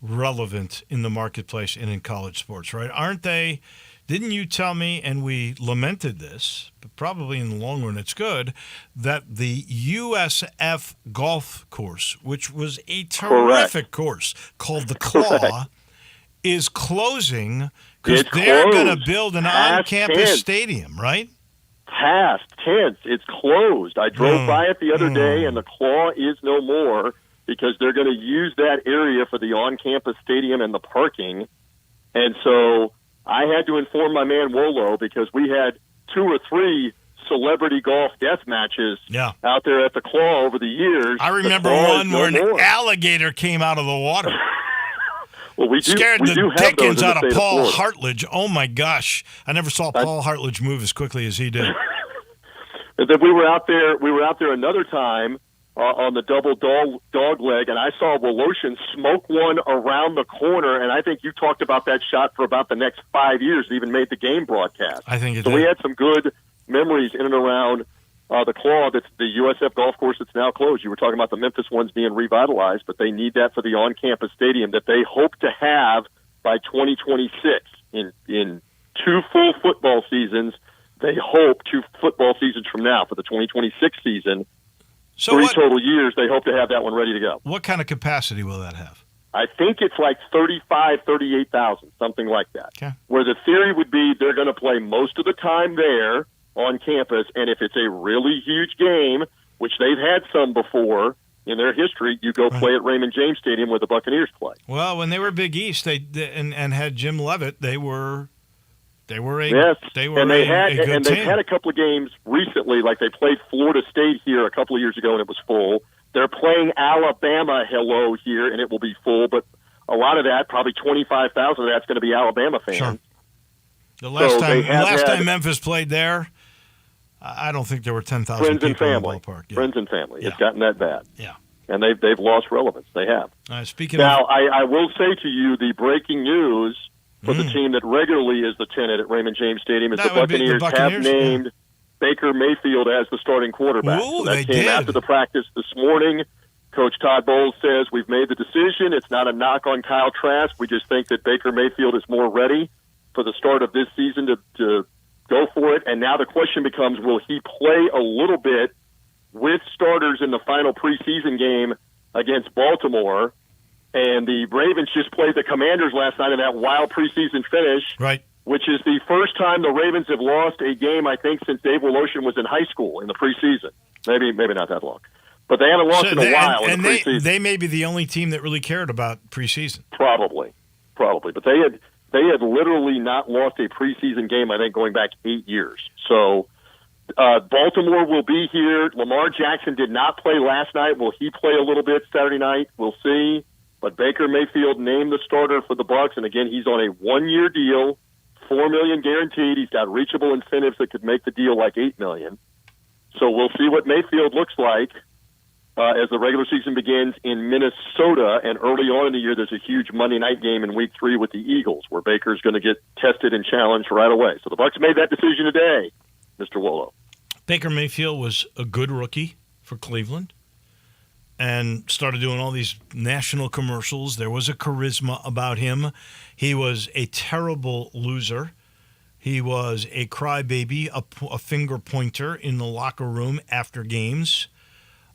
[SPEAKER 3] relevant in the marketplace and in college sports, right? Aren't they? Didn't you tell me, and we lamented this, but probably in the long run it's good, that the USF golf course, which was a terrific course called the Claw, is closing because they're going to build an on-campus stadium, right?
[SPEAKER 10] Past tense. It's closed. I drove by it the other day, and the Claw is no more because they're going to use that area for the on-campus stadium and the parking. And so I had to inform my man Wolo because we had 2 or 3 celebrity golf death matches out there at the Claw over the years.
[SPEAKER 3] I remember one where an alligator came out of the water.
[SPEAKER 10] Well, we
[SPEAKER 3] scared
[SPEAKER 10] do
[SPEAKER 3] the
[SPEAKER 10] have those
[SPEAKER 3] dickens
[SPEAKER 10] in the
[SPEAKER 3] out of
[SPEAKER 10] state
[SPEAKER 3] Paul
[SPEAKER 10] Florida.
[SPEAKER 3] Hartledge. Oh, my gosh. I never saw Paul Hartledge move as quickly as he did.
[SPEAKER 10] And then we were out there another time on the double dog leg, and I saw Woloshin smoke one around the corner, and I think you talked about that shot for about the next 5 years. It even made the game broadcast.
[SPEAKER 3] I think it
[SPEAKER 10] so
[SPEAKER 3] did.
[SPEAKER 10] we had some good memories in and around the Claw. That's the USF golf course that's now closed. You were talking about the Memphis ones being revitalized, but they need that for the on-campus stadium that they hope to have by 2026 in 2 full football seasons. They hope 2 football seasons from now for the 2026 season.
[SPEAKER 3] So
[SPEAKER 10] 3 total years, they hope to have that one ready to go.
[SPEAKER 3] What kind of capacity will that have?
[SPEAKER 10] I think it's like 38,000, something like that.
[SPEAKER 3] Okay.
[SPEAKER 10] Where the theory would be they're going to play most of the time there on campus, and if it's a really huge game, which they've had some before in their history, you go play at Raymond James Stadium where the Buccaneers play.
[SPEAKER 3] Well, when they were Big East, and had Jim Leavitt, they were a
[SPEAKER 10] yes,
[SPEAKER 3] they were
[SPEAKER 10] and they
[SPEAKER 3] a good
[SPEAKER 10] and
[SPEAKER 3] team.
[SPEAKER 10] they've had a couple of games recently, like they played Florida State here a couple of years ago, and it was full. They're playing Alabama here, and it will be full, but a lot of that, probably 25,000 of that's going to be Alabama fans.
[SPEAKER 3] Sure. The last
[SPEAKER 10] So
[SPEAKER 3] time Memphis played there, I don't think there were 10,000
[SPEAKER 10] friends
[SPEAKER 3] people
[SPEAKER 10] and family.
[SPEAKER 3] in the ballpark. Yeah.
[SPEAKER 10] Friends and family.
[SPEAKER 3] Yeah.
[SPEAKER 10] It's gotten that bad.
[SPEAKER 3] Yeah.
[SPEAKER 10] And they've lost relevance. They have.
[SPEAKER 3] Speaking
[SPEAKER 10] now,
[SPEAKER 3] of,
[SPEAKER 10] I will say to you, the breaking news for the team that regularly is the tenant at Raymond James Stadium is
[SPEAKER 3] That
[SPEAKER 10] the
[SPEAKER 3] would be the
[SPEAKER 10] Buccaneers have
[SPEAKER 3] Buccaneers,
[SPEAKER 10] named Baker Mayfield as the starting quarterback.
[SPEAKER 3] Ooh,
[SPEAKER 10] So that
[SPEAKER 3] they
[SPEAKER 10] came
[SPEAKER 3] did.
[SPEAKER 10] after the practice this morning. Coach Todd Bowles says, we've made the decision. It's not a knock on Kyle Trask. We just think that Baker Mayfield is more ready for the start of this season to go for it. And now the question becomes, will he play a little bit with starters in the final preseason game against Baltimore? And the Ravens just played the Commanders last night in that wild preseason finish,
[SPEAKER 3] right?
[SPEAKER 10] Which is the first time the Ravens have lost a game, I think, since Dave Woloshin was in high school in the preseason. Maybe not that long. But they haven't lost in a while in the preseason.
[SPEAKER 3] They may be the only team that really cared about preseason.
[SPEAKER 10] Probably. But they had literally not lost a preseason game, I think, going back 8 years. So Baltimore will be here. Lamar Jackson did not play last night. Will he play a little bit Saturday night? We'll see. But Baker Mayfield named the starter for the Bucs, and again, he's on a 1-year deal, $4 million guaranteed. He's got reachable incentives that could make the deal like $8 million. So we'll see what Mayfield looks like as the regular season begins in Minnesota. And early on in the year, there's a huge Monday night game in Week 3 with the Eagles, where Baker's going to get tested and challenged right away. So the Bucs made that decision today, Mr. Wolo.
[SPEAKER 3] Baker Mayfield was a good rookie for Cleveland and started doing all these national commercials. There was a charisma about him. He was a terrible loser. He was a crybaby, a finger pointer in the locker room after games.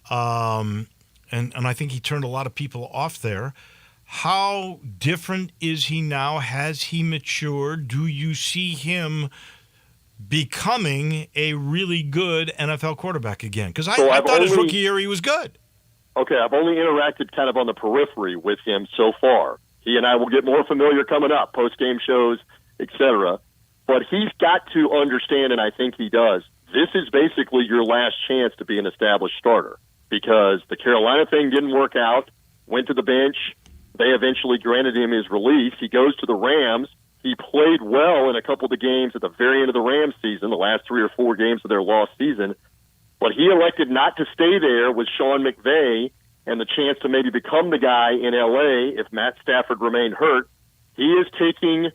[SPEAKER 3] And I think he turned a lot of people off there. How different is he now? Has he matured? Do you see him becoming a really good NFL quarterback again? Because I thought his rookie year he was good.
[SPEAKER 10] Okay, I've only interacted kind of on the periphery with him so far. He and I will get more familiar coming up, post-game shows, etc. But he's got to understand, and I think he does, this is basically your last chance to be an established starter because the Carolina thing didn't work out, went to the bench. They eventually granted him his release. He goes to the Rams. He played well in a couple of the games at the very end of the Rams season, the last 3 or 4 games of their lost season. But he elected not to stay there with Sean McVay and the chance to maybe become the guy in L.A. if Matt Stafford remained hurt. He is taking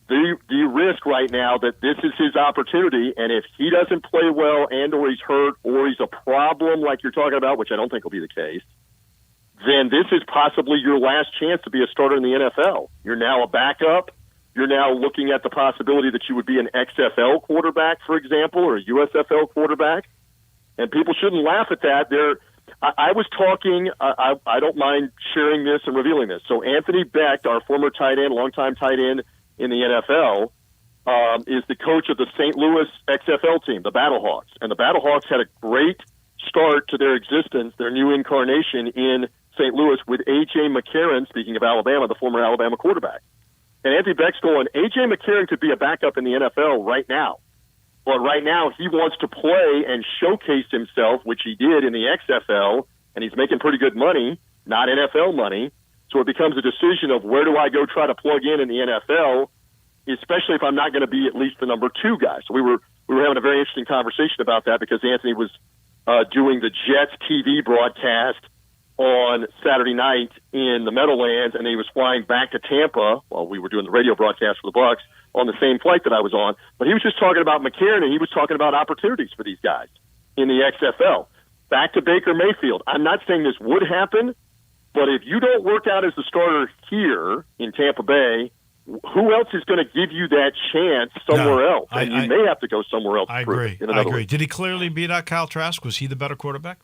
[SPEAKER 10] the risk right now that this is his opportunity, and if he doesn't play well and or he's hurt or he's a problem like you're talking about, which I don't think will be the case, then this is possibly your last chance to be a starter in the NFL. You're now a backup. You're now looking at the possibility that you would be an XFL quarterback, for example, or a USFL quarterback. And people shouldn't laugh at that. I was talking, I don't mind sharing this and revealing this. So Anthony Becht, our former tight end, longtime tight end in the NFL, is the coach of the St. Louis XFL team, the Battlehawks. And the Battlehawks had a great start to their existence, their new incarnation in St. Louis with A.J. McCarron, speaking of Alabama, the former Alabama quarterback. And Anthony Beck's going, A.J. McCarron could be a backup in the NFL right now. But right now he wants to play and showcase himself, which he did in the XFL, and he's making pretty good money, not NFL money. So it becomes a decision of where do I go try to plug in the NFL, especially if I'm not going to be at least the number 2 guy. So we were having a very interesting conversation about that because Anthony was doing the Jets TV broadcast on Saturday night in the Meadowlands, and he was flying back to Tampa while we were doing the radio broadcast for the Bucs on the same flight that I was on. But he was just talking about McCarron, and he was talking about opportunities for these guys in the XFL. Back to Baker Mayfield. I'm not saying this would happen, but if you don't work out as the starter here in Tampa Bay, who else is going to give you that chance somewhere else? And you may have to go somewhere else.
[SPEAKER 3] I agree. Did he clearly beat out Kyle Trask? Was he the better quarterback?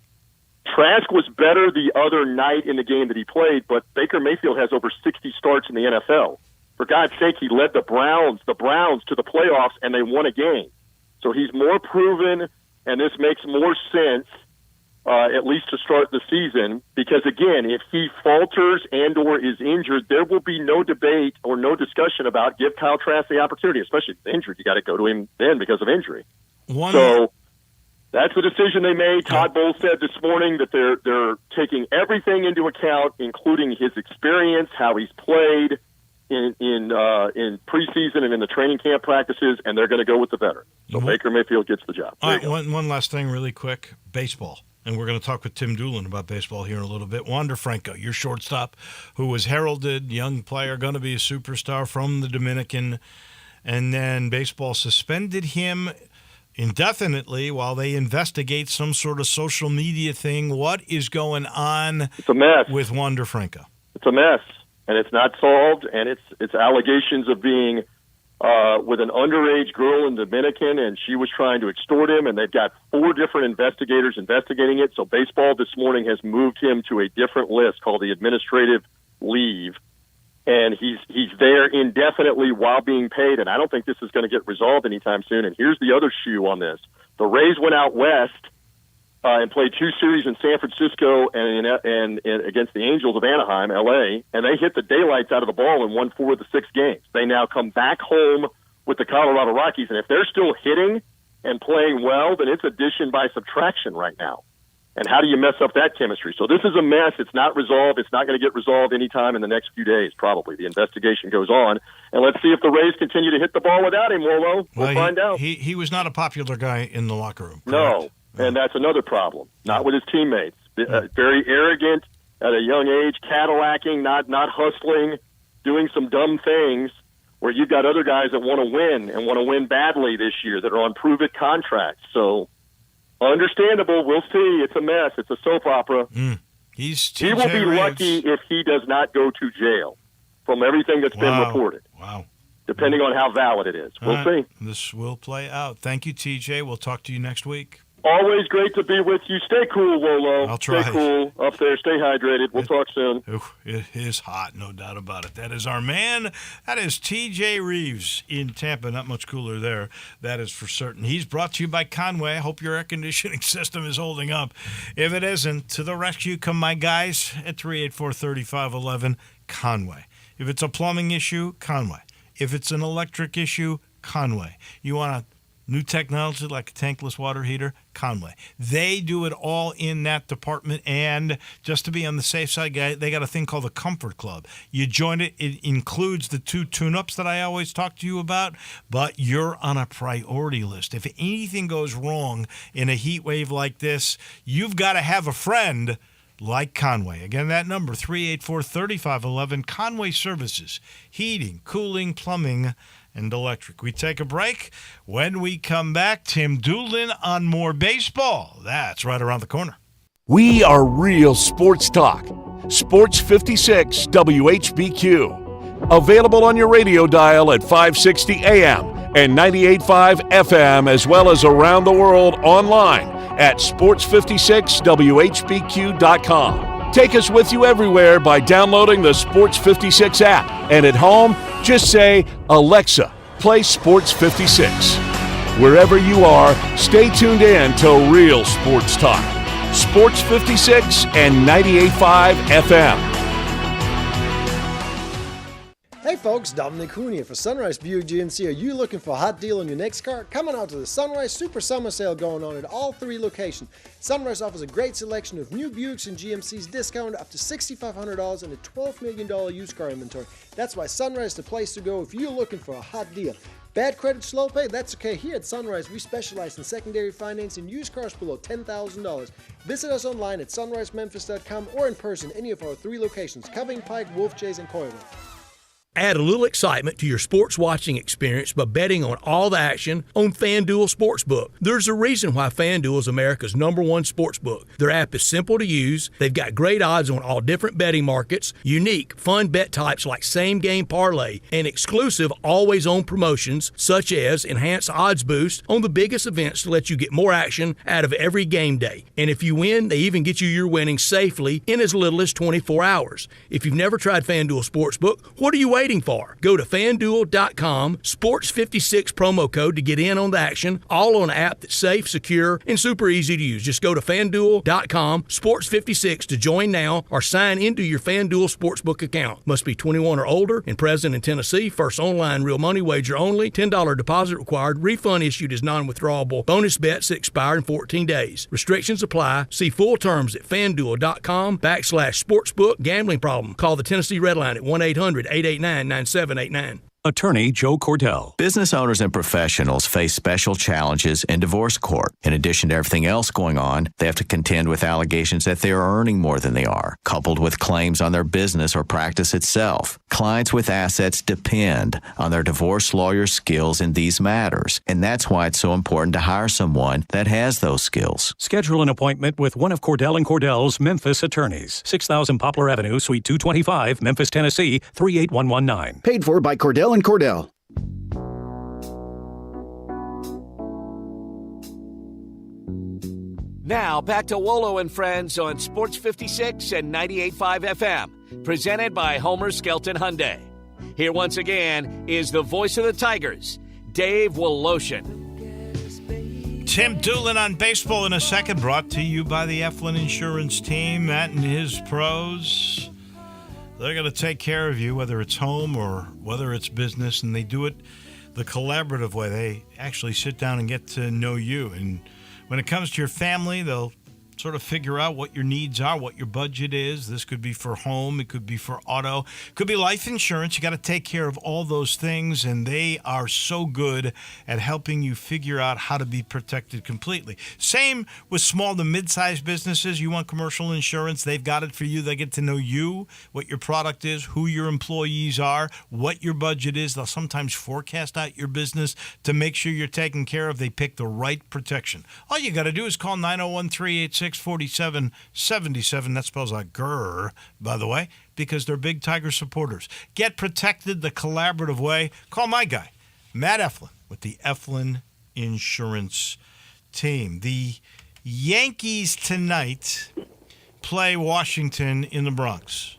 [SPEAKER 10] Trask was better the other night in the game that he played, but Baker Mayfield has over 60 starts in the NFL. For God's sake, he led the Browns to the playoffs, and they won a game. So he's more proven, and this makes more sense, at least to start the season, because, again, if he falters and or is injured, there will be no debate or no discussion about give Kyle Trask the opportunity, especially if he's injured. You got to go to him then because of injury. So that's the decision they made. Todd Bowles said this morning that they're taking everything into account, including his experience, how he's played in preseason and in the training camp practices, and they're going to go with the veteran. So Baker Mayfield gets the job.
[SPEAKER 3] All right, one last thing really quick. Baseball. And we're going to talk with Tim Doolin about baseball here in a little bit. Wander Franco, your shortstop, who was heralded, young player, going to be a superstar from the Dominican, and then baseball suspended him indefinitely while they investigate some sort of social media thing. What is going on
[SPEAKER 10] It's a mess.
[SPEAKER 3] with Wander Franco?
[SPEAKER 10] It's a mess, and it's not solved, and it's allegations of being with an underage girl in Dominican, and she was trying to extort him, and they've got 4 different investigators investigating it. So baseball this morning has moved him to a different list called the administrative leave, and he's there indefinitely while being paid, and I don't think this is going to get resolved anytime soon. And here's the other shoe on this. The Rays went out west and played 2 series in San Francisco and against the Angels of Anaheim, L.A., and they hit the daylights out of the ball and won 4 of the 6 games. They now come back home with the Colorado Rockies, and if they're still hitting and playing well, then it's addition by subtraction right now. And how do you mess up that chemistry? So this is a mess. It's not resolved. It's not going to get resolved anytime in the next few days, probably. The investigation goes on. And let's see if the Rays continue to hit the ball without him, Wolo. We'll find out.
[SPEAKER 3] He was not a popular guy in the locker room.
[SPEAKER 10] Correct? No, and that's another problem. Not with his teammates. Very arrogant at a young age, Cadillacing, not hustling, doing some dumb things where you've got other guys that want to win and want to win badly this year that are on prove-it contracts. So understandable. We'll see. It's a mess. It's a soap opera.
[SPEAKER 3] He
[SPEAKER 10] will be lucky if he does not go to jail from everything that's been reported.
[SPEAKER 3] Wow.
[SPEAKER 10] Depending on how valid it is. We'll see.
[SPEAKER 3] This will play out. Thank you, TJ. We'll talk to you next week.
[SPEAKER 10] Always great to be with you. Stay cool, Wolo.
[SPEAKER 3] I'll try.
[SPEAKER 10] Stay cool up there. Stay hydrated. We'll talk soon.
[SPEAKER 3] It is hot, no doubt about it. That is our man. That is TJ Reeves in Tampa. Not much cooler there. That is for certain. He's brought to you by Conway. I hope your air conditioning system is holding up. If it isn't, to the rescue come my guys at 384-3511, Conway. If it's a plumbing issue, Conway. If it's an electric issue, Conway. You want a new technology like a tankless water heater? Conway. They do it all in that department, and just to be on the safe side, they got a thing called the Comfort Club. You join it. It includes the 2 tune-ups that I always talk to you about, but you're on a priority list. If anything goes wrong in a heat wave like this, you've got to have a friend like Conway. Again, that number, 384-3511, Conway Services, heating, cooling, plumbing, and electric. We take a break. When we come back, Tim Doolin on more baseball. That's right around the corner.
[SPEAKER 1] We are real sports talk. Sports 56 WHBQ. Available on your radio dial at 560 AM and 98.5 FM, as well as around the world online at sports56whbq.com. Take us with you everywhere by downloading the Sports 56 app. And at home, just say, Alexa, play Sports 56. Wherever you are, stay tuned in to Real Sports Talk. Sports 56 and 98.5 FM.
[SPEAKER 11] Hey folks, Dominic Hoon here for Sunrise Buick GMC. Are you looking for a hot deal on your next car? Come on out to the Sunrise Super Summer Sale going on at all 3 locations. Sunrise offers a great selection of new Buicks and GMCs discounted up to $6,500 and a $12 million used car inventory. That's why Sunrise is the place to go if you're looking for a hot deal. Bad credit, slow pay? That's okay. Here at Sunrise, we specialize in secondary finance and used cars below $10,000. Visit us online at sunrisememphis.com or in person any of our 3 locations, Coving, Pike, Wolf Chase, and Coyville.
[SPEAKER 12] Add a little excitement to your sports watching experience by betting on all the action on FanDuel Sportsbook. There's a reason why FanDuel is America's #1 sportsbook. Their app is simple to use. They've got great odds on all different betting markets, unique, fun bet types like same-game parlay, and exclusive always-on promotions such as enhanced odds boost on the biggest events to let you get more action out of every game day. And if you win, they even get you your winnings safely in as little as 24 hours. If you've never tried FanDuel Sportsbook, what are you waiting for? Go to FanDuel.com, Sports56 promo code to get in on the action, all on an app that's safe, secure, and super easy to use. Just go to FanDuel.com, Sports56 to join now or sign into your FanDuel Sportsbook account. Must be 21 or older and present in Tennessee. First online real money wager only. $10 deposit required. Refund issued as non-withdrawable. Bonus bets expire in 14 days. Restrictions apply. See full terms at FanDuel.com/sportsbook. Gambling problem? Call the Tennessee Red Line at 1-800-889-9789.
[SPEAKER 13] Attorney Joe Cordell.
[SPEAKER 14] Business owners and professionals face special challenges in divorce court. In addition to everything else going on, they have to contend with allegations that they are earning more than they are, coupled with claims on their business or practice itself. Clients with assets depend on their divorce lawyer's skills in these matters, and that's why it's so important to hire someone that has those skills.
[SPEAKER 13] Schedule an appointment with one of Cordell & Cordell's Memphis attorneys. 6000 Poplar Avenue, Suite 225, Memphis, Tennessee, 38119.
[SPEAKER 15] Paid for by Cordell & Cordell.
[SPEAKER 1] Now back to Wolo and Friends on Sports 56 and 98.5 FM, presented by Homer Skelton Hyundai. Here once again is the voice of the Tigers, Dave Woloshin.
[SPEAKER 3] Tim Doolin on baseball in a second, brought to you by the Eflin Insurance Team. Matt and his pros. They're going to take care of you, whether it's home or whether it's business, and they do it the collaborative way. They actually sit down and get to know you. And when it comes to your family, they'll sort of figure out what your needs are, what your budget is. This could be for home. It could be for auto. It could be life insurance. You got to take care of all those things, and they are so good at helping you figure out how to be protected completely. Same with small to mid-sized businesses. You want commercial insurance, they've got it for you. They get to know you, what your product is, who your employees are, what your budget is. They'll sometimes forecast out your business to make sure you're taken care of. They pick the right protection. All you got to do is call 901-386-4777. That spells out GRR, by the way, because they're big Tiger supporters. Get protected the collaborative way. Call my guy, Matt Eflin, with the Eflin Insurance Team. The Yankees tonight play Washington in the Bronx.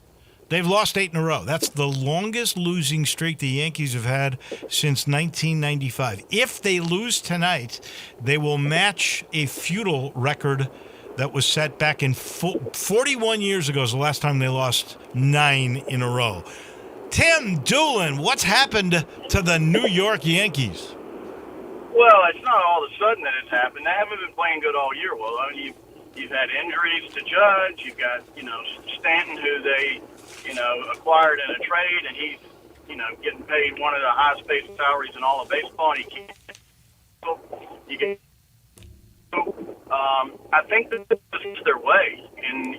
[SPEAKER 3] They've lost 8 in a row. That's the longest losing streak the Yankees have had since 1995. If they lose tonight, they will match a feudal record that was set back in 41 years ago is the last time they lost 9 in a row. Tim Doolin, what's happened to the New York Yankees?
[SPEAKER 16] Well, it's not all of a sudden that it's happened. They haven't been playing good all year. Well, I mean, you've had injuries to Judge. You've got, Stanton, who they, acquired in a trade, and he's, getting paid one of the highest paid salaries in all of baseball, and he can't. You get. I think that this is their way, and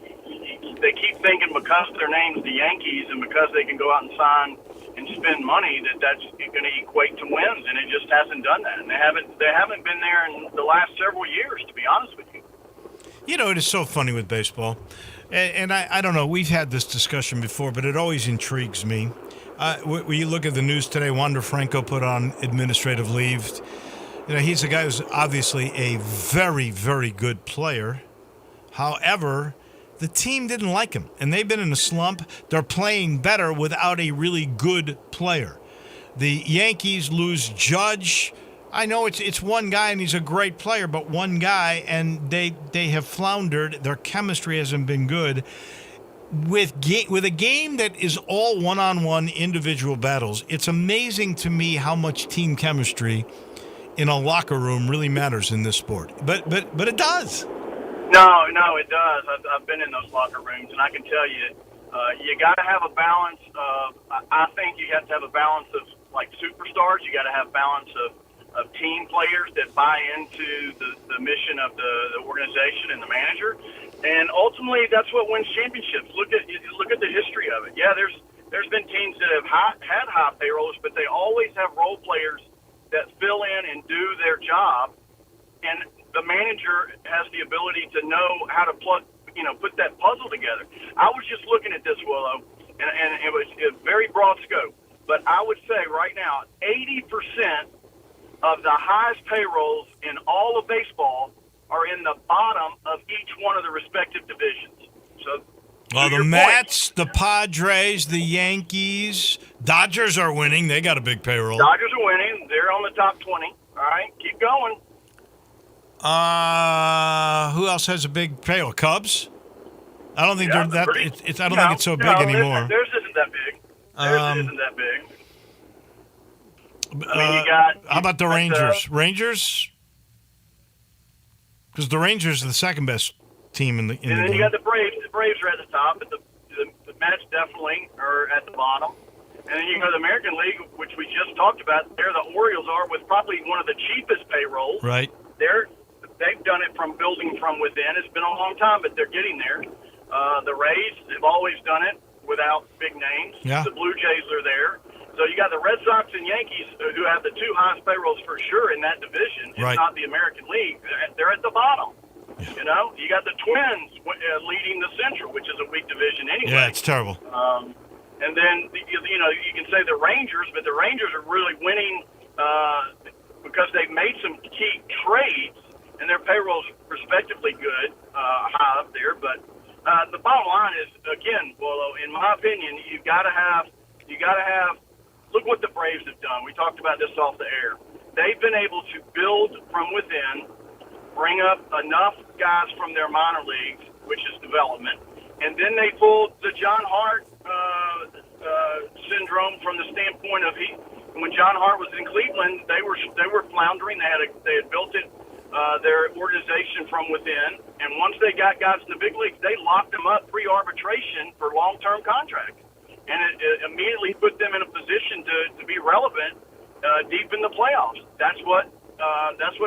[SPEAKER 16] they keep thinking because their name's the Yankees and because they can go out and sign and spend money that's going to equate to wins, and it just hasn't done that. And they haven't been there in the last several years, to be honest with you.
[SPEAKER 3] It is so funny with baseball. And I don't know, we've had this discussion before, but it always intrigues me. When you look at the news today, Wander Franco put on administrative leave. He's a guy who's obviously a very, very good player. However, the team didn't like him, and they've been in a slump. They're playing better without a really good player. The Yankees lose Judge. I know it's one guy, and he's a great player, but one guy, and they have floundered. Their chemistry hasn't been good. with a game that is all one-on-one individual battles, it's amazing to me how much team chemistry in a locker room really matters in this sport. But it does.
[SPEAKER 16] No, it does. I've been in those locker rooms, and I can tell you, you got to have a balance of. I think you have to have a balance of like superstars. You got to have balance of team players that buy into the mission of the organization and the manager. And ultimately, that's what wins championships. Look at the history of it. Yeah, there's been teams that have had high payrolls, but they always have role players that fill in and do their job. And the manager has the ability to know how to put that puzzle together. I was just looking at this, Wolo, and it was a very broad scope. But I would say right now, 80% of the highest payrolls in all of baseball are in the bottom of each one of the respective divisions. So,
[SPEAKER 3] well, the Mets, the Padres, the Yankees, Dodgers are winning. They got a big payroll.
[SPEAKER 16] Dodgers are winning. They're on the top 20. All right, keep going.
[SPEAKER 3] Who else has a big payroll? Cubs? I don't think they're that. I don't think it's so big anymore.
[SPEAKER 16] Theirs isn't that big. Theirs isn't that big. I mean, you got.
[SPEAKER 3] How about the Rangers? Rangers? Because the Rangers are the second best team in the
[SPEAKER 16] and then you got the Braves. The Braves are at the top, but the Mets definitely are at the bottom. And then you go to the American League, which we just talked about. There the Orioles are with probably one of the cheapest payrolls.
[SPEAKER 3] Right.
[SPEAKER 16] They've done it from building from within. It's been a long time, but they're getting there. The Rays have always done it without big names.
[SPEAKER 3] Yeah.
[SPEAKER 16] The Blue Jays are there. So you got the Red Sox and Yankees who have the two highest payrolls for sure in that division. It's
[SPEAKER 3] Right.
[SPEAKER 16] not the American League. They're at the bottom. You know, you got the Twins leading the Central, which is a weak division anyway.
[SPEAKER 3] Yeah, it's terrible.
[SPEAKER 16] And then, you can say the Rangers, but the Rangers are really winning because they've made some key trades, and their payroll's respectively good, high up there. But the bottom line is, again, Wolo, in my opinion, you got to have. Look what the Braves have done. We talked about this off the air. They've been able to build from within, bring up enough guys from their minor leagues, which is development, and then they pulled the John Hart syndrome from the standpoint of when John Hart was in Cleveland, they were floundering. They had built it their organization from within, and once they got guys in the big leagues, they locked them up pre-arbitration for long-term contracts, and it immediately put them in a position to be relevant deep in the playoffs. That's what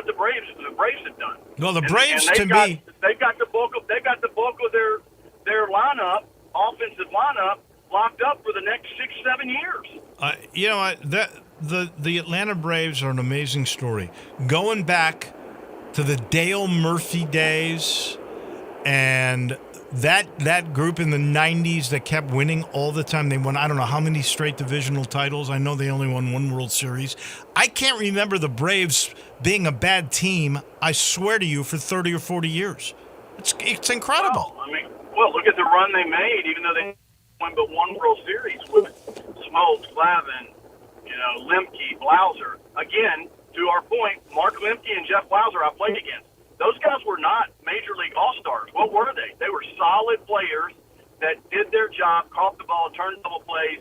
[SPEAKER 16] the Braves have done.
[SPEAKER 3] Well, the Braves
[SPEAKER 16] they've got the bulk of their lineup, offensive lineup, locked up for the next 6-7 years.
[SPEAKER 3] The Atlanta Braves are an amazing story. Going back to the Dale Murphy days and that group in the 90s that kept winning all the time. They won, I don't know how many straight divisional titles. I know they only won one World Series. I can't remember the Braves being a bad team, I swear to you, for 30 or 40 years. It's incredible.
[SPEAKER 16] Well, look at the run they made, even though they won but one World Series with Smoltz, Glavine, Lemke, Blauser. Again, to our point, Mark Lemke and Jeff Blauser I played against. Those guys were not Major League All-Stars. What were they? They were solid players that did their job, caught the ball, turned double plays,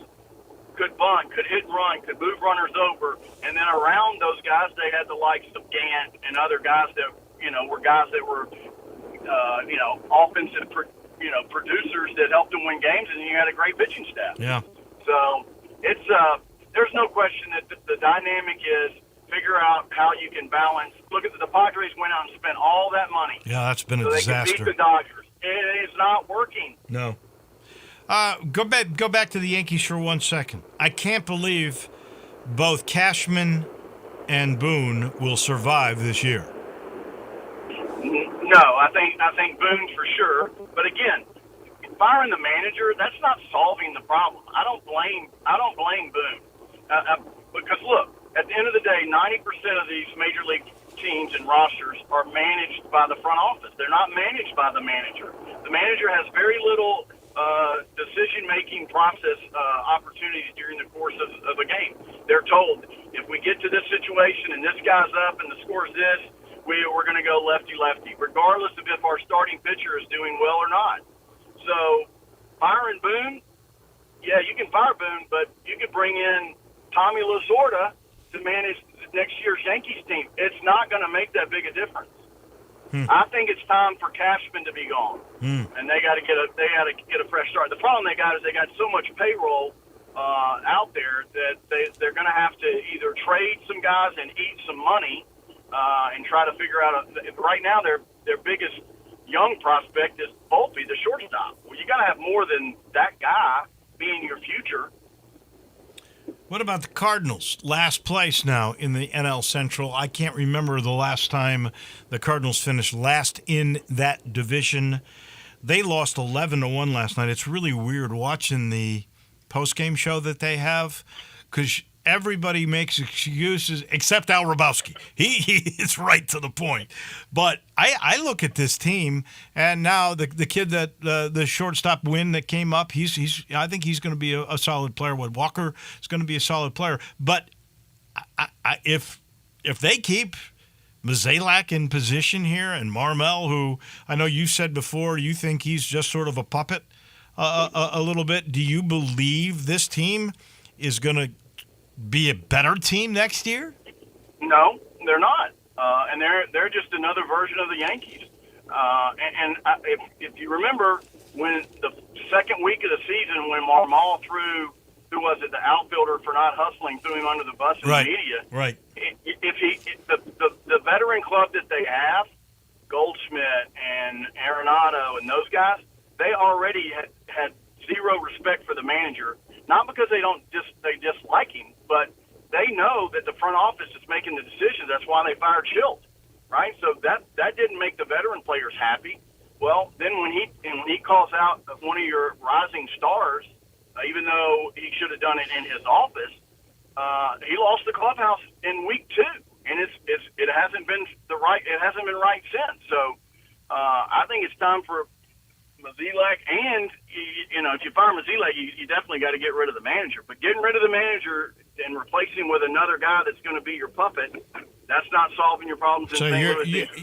[SPEAKER 16] could bunt, could hit and run, could move runners over. And then around those guys, they had the likes of Gant and other guys that, were guys that were, offensive, producers that helped them win games, and you had a great pitching staff.
[SPEAKER 3] Yeah.
[SPEAKER 16] So it's there's no question that the dynamic is figure out how you can balance. Look at the Padres went out and spent all that money.
[SPEAKER 3] Yeah, that's been a
[SPEAKER 16] so
[SPEAKER 3] disaster.
[SPEAKER 16] They can beat the Dodgers. It is not working.
[SPEAKER 3] No. Go back to the Yankees for 1 second. I can't believe both Cashman and Boone will survive this year.
[SPEAKER 16] No, I think Boone for sure. But again, firing the manager, that's not solving the problem. I don't blame Boone because look, at the end of the day, 90% of these major league teams and rosters are managed by the front office. They're not managed by the manager. The manager has very little decision-making process opportunities during the course of a game. They're told, if we get to this situation and this guy's up and the score's this, we're going to go lefty-lefty, regardless of if our starting pitcher is doing well or not. So firing Boone, yeah, you can fire Boone, but you could bring in Tommy Lasorda to manage next year's Yankees team. It's not going to make that big a difference. I think it's time for Cashman to be gone, and they got to get a fresh start. The problem they got is they got so much payroll out there that they're going to have to either trade some guys and eat some money and try to figure out. Right now, their biggest young prospect is Volpe, the shortstop. Well, you got to have more than that guy being your future.
[SPEAKER 3] What about the Cardinals? Last place now in the NL Central. I can't remember the last time the Cardinals finished last in that division. They lost 11-1 last night. It's really weird watching the post-game show that they have because everybody makes excuses except Al Rabowski. He is right to the point. But I look at this team, and now the kid that the shortstop win that came up, I think he's going to be a solid player. Walker is going to be a solid player. But if they keep Mozeliak in position here and Marmel, who I know you said before you think he's just sort of a puppet a little bit, do you believe this team is going to be a better team next year?
[SPEAKER 16] No, they're not, and they're just another version of the Yankees. If you remember, when the second week of the season, when Marmol threw, who was it, the outfielder for not hustling, threw him under the bus in the media.
[SPEAKER 3] Right.
[SPEAKER 16] The veteran club that they have, Goldschmidt and Arenado and those guys, they already had zero respect for the manager. Not because they dislike him, but they know that the front office is making the decisions. That's why they fired Schilt, right? So that didn't make the veteran players happy. Well, then when he calls out one of your rising stars, even though he should have done it in his office, he lost the clubhouse in week 2, and it hasn't been right since. So I think it's time for Mozeliak, and if you fire Mozeliak, you definitely got to get rid of the manager. But getting rid of the manager and replacing him with another guy that's going to be your puppet, that's not solving your problems.
[SPEAKER 3] So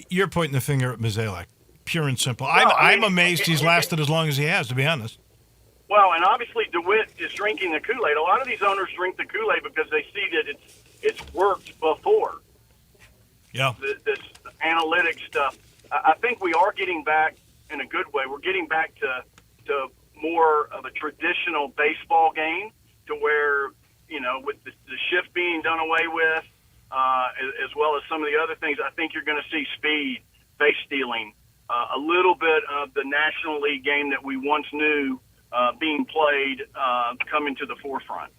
[SPEAKER 3] you're pointing the finger at Mozeliak, pure and simple. I'm amazed he's lasted as long as he has, to be honest.
[SPEAKER 16] Well, and obviously DeWitt is drinking the Kool-Aid. A lot of these owners drink the Kool-Aid because they see that it's worked before.
[SPEAKER 3] Yeah.
[SPEAKER 16] This analytic stuff. I think we are getting back in a good way. We're getting back to more of a traditional baseball game, to where, with the shift being done away with, as well as some of the other things, I think you're going to see speed, base stealing, a little bit of the National League game that we once knew being played coming to the forefront.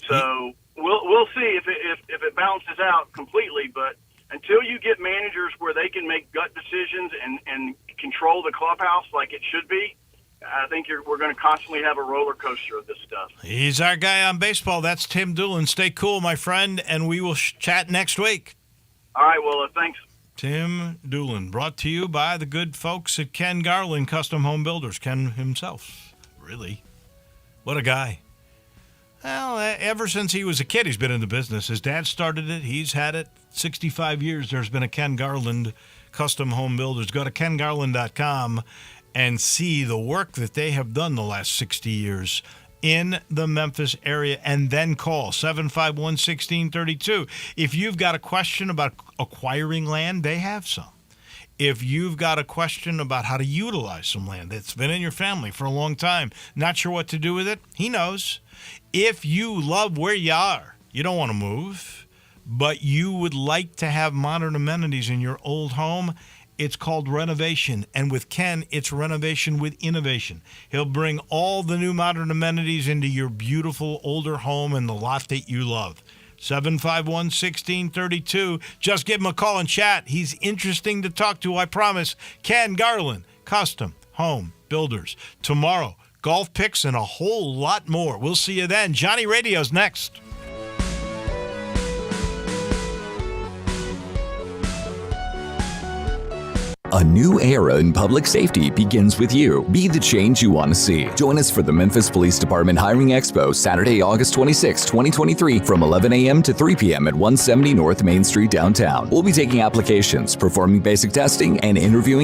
[SPEAKER 16] So we'll see if it balances out completely, but until you get managers where they can make gut decisions and control the clubhouse like it should be, I think we're going to constantly have a roller coaster of this stuff.
[SPEAKER 3] He's our guy on baseball. That's Tim Doolin. Stay cool, my friend, and we will chat next week.
[SPEAKER 16] All right, well, thanks.
[SPEAKER 3] Tim Doolin, brought to you by the good folks at Ken Garland Custom Home Builders. Ken himself, really. What a guy. Well, ever since he was a kid, he's been in the business. His dad started it. He's had it 65 years. There's been a Ken Garland Custom Home Builders. Go to kengarland.com and see the work that they have done the last 60 years in the Memphis area, and then call 751-1632. If you've got a question about acquiring land, they have some. If you've got a question about how to utilize some land that's been in your family for a long time, not sure what to do with it, he knows. If you love where you are, you don't want to move, but you would like to have modern amenities in your old home, it's called renovation. And with Ken, it's renovation with innovation. He'll bring all the new modern amenities into your beautiful older home and the lot that you love. 751-1632. Just give him a call and chat. He's interesting to talk to, I promise. Ken Garland, Custom Home Builders. Tomorrow, golf picks and a whole lot more. We'll see you then. Johnny Radio's next.
[SPEAKER 17] A new era in public safety begins with you. Be the change you want to see. Join us for the Memphis Police Department Hiring Expo, Saturday, August 26, 2023, from 11 a.m. to 3 p.m. at 170 North Main Street downtown. We'll be taking applications, performing basic testing, and interviewing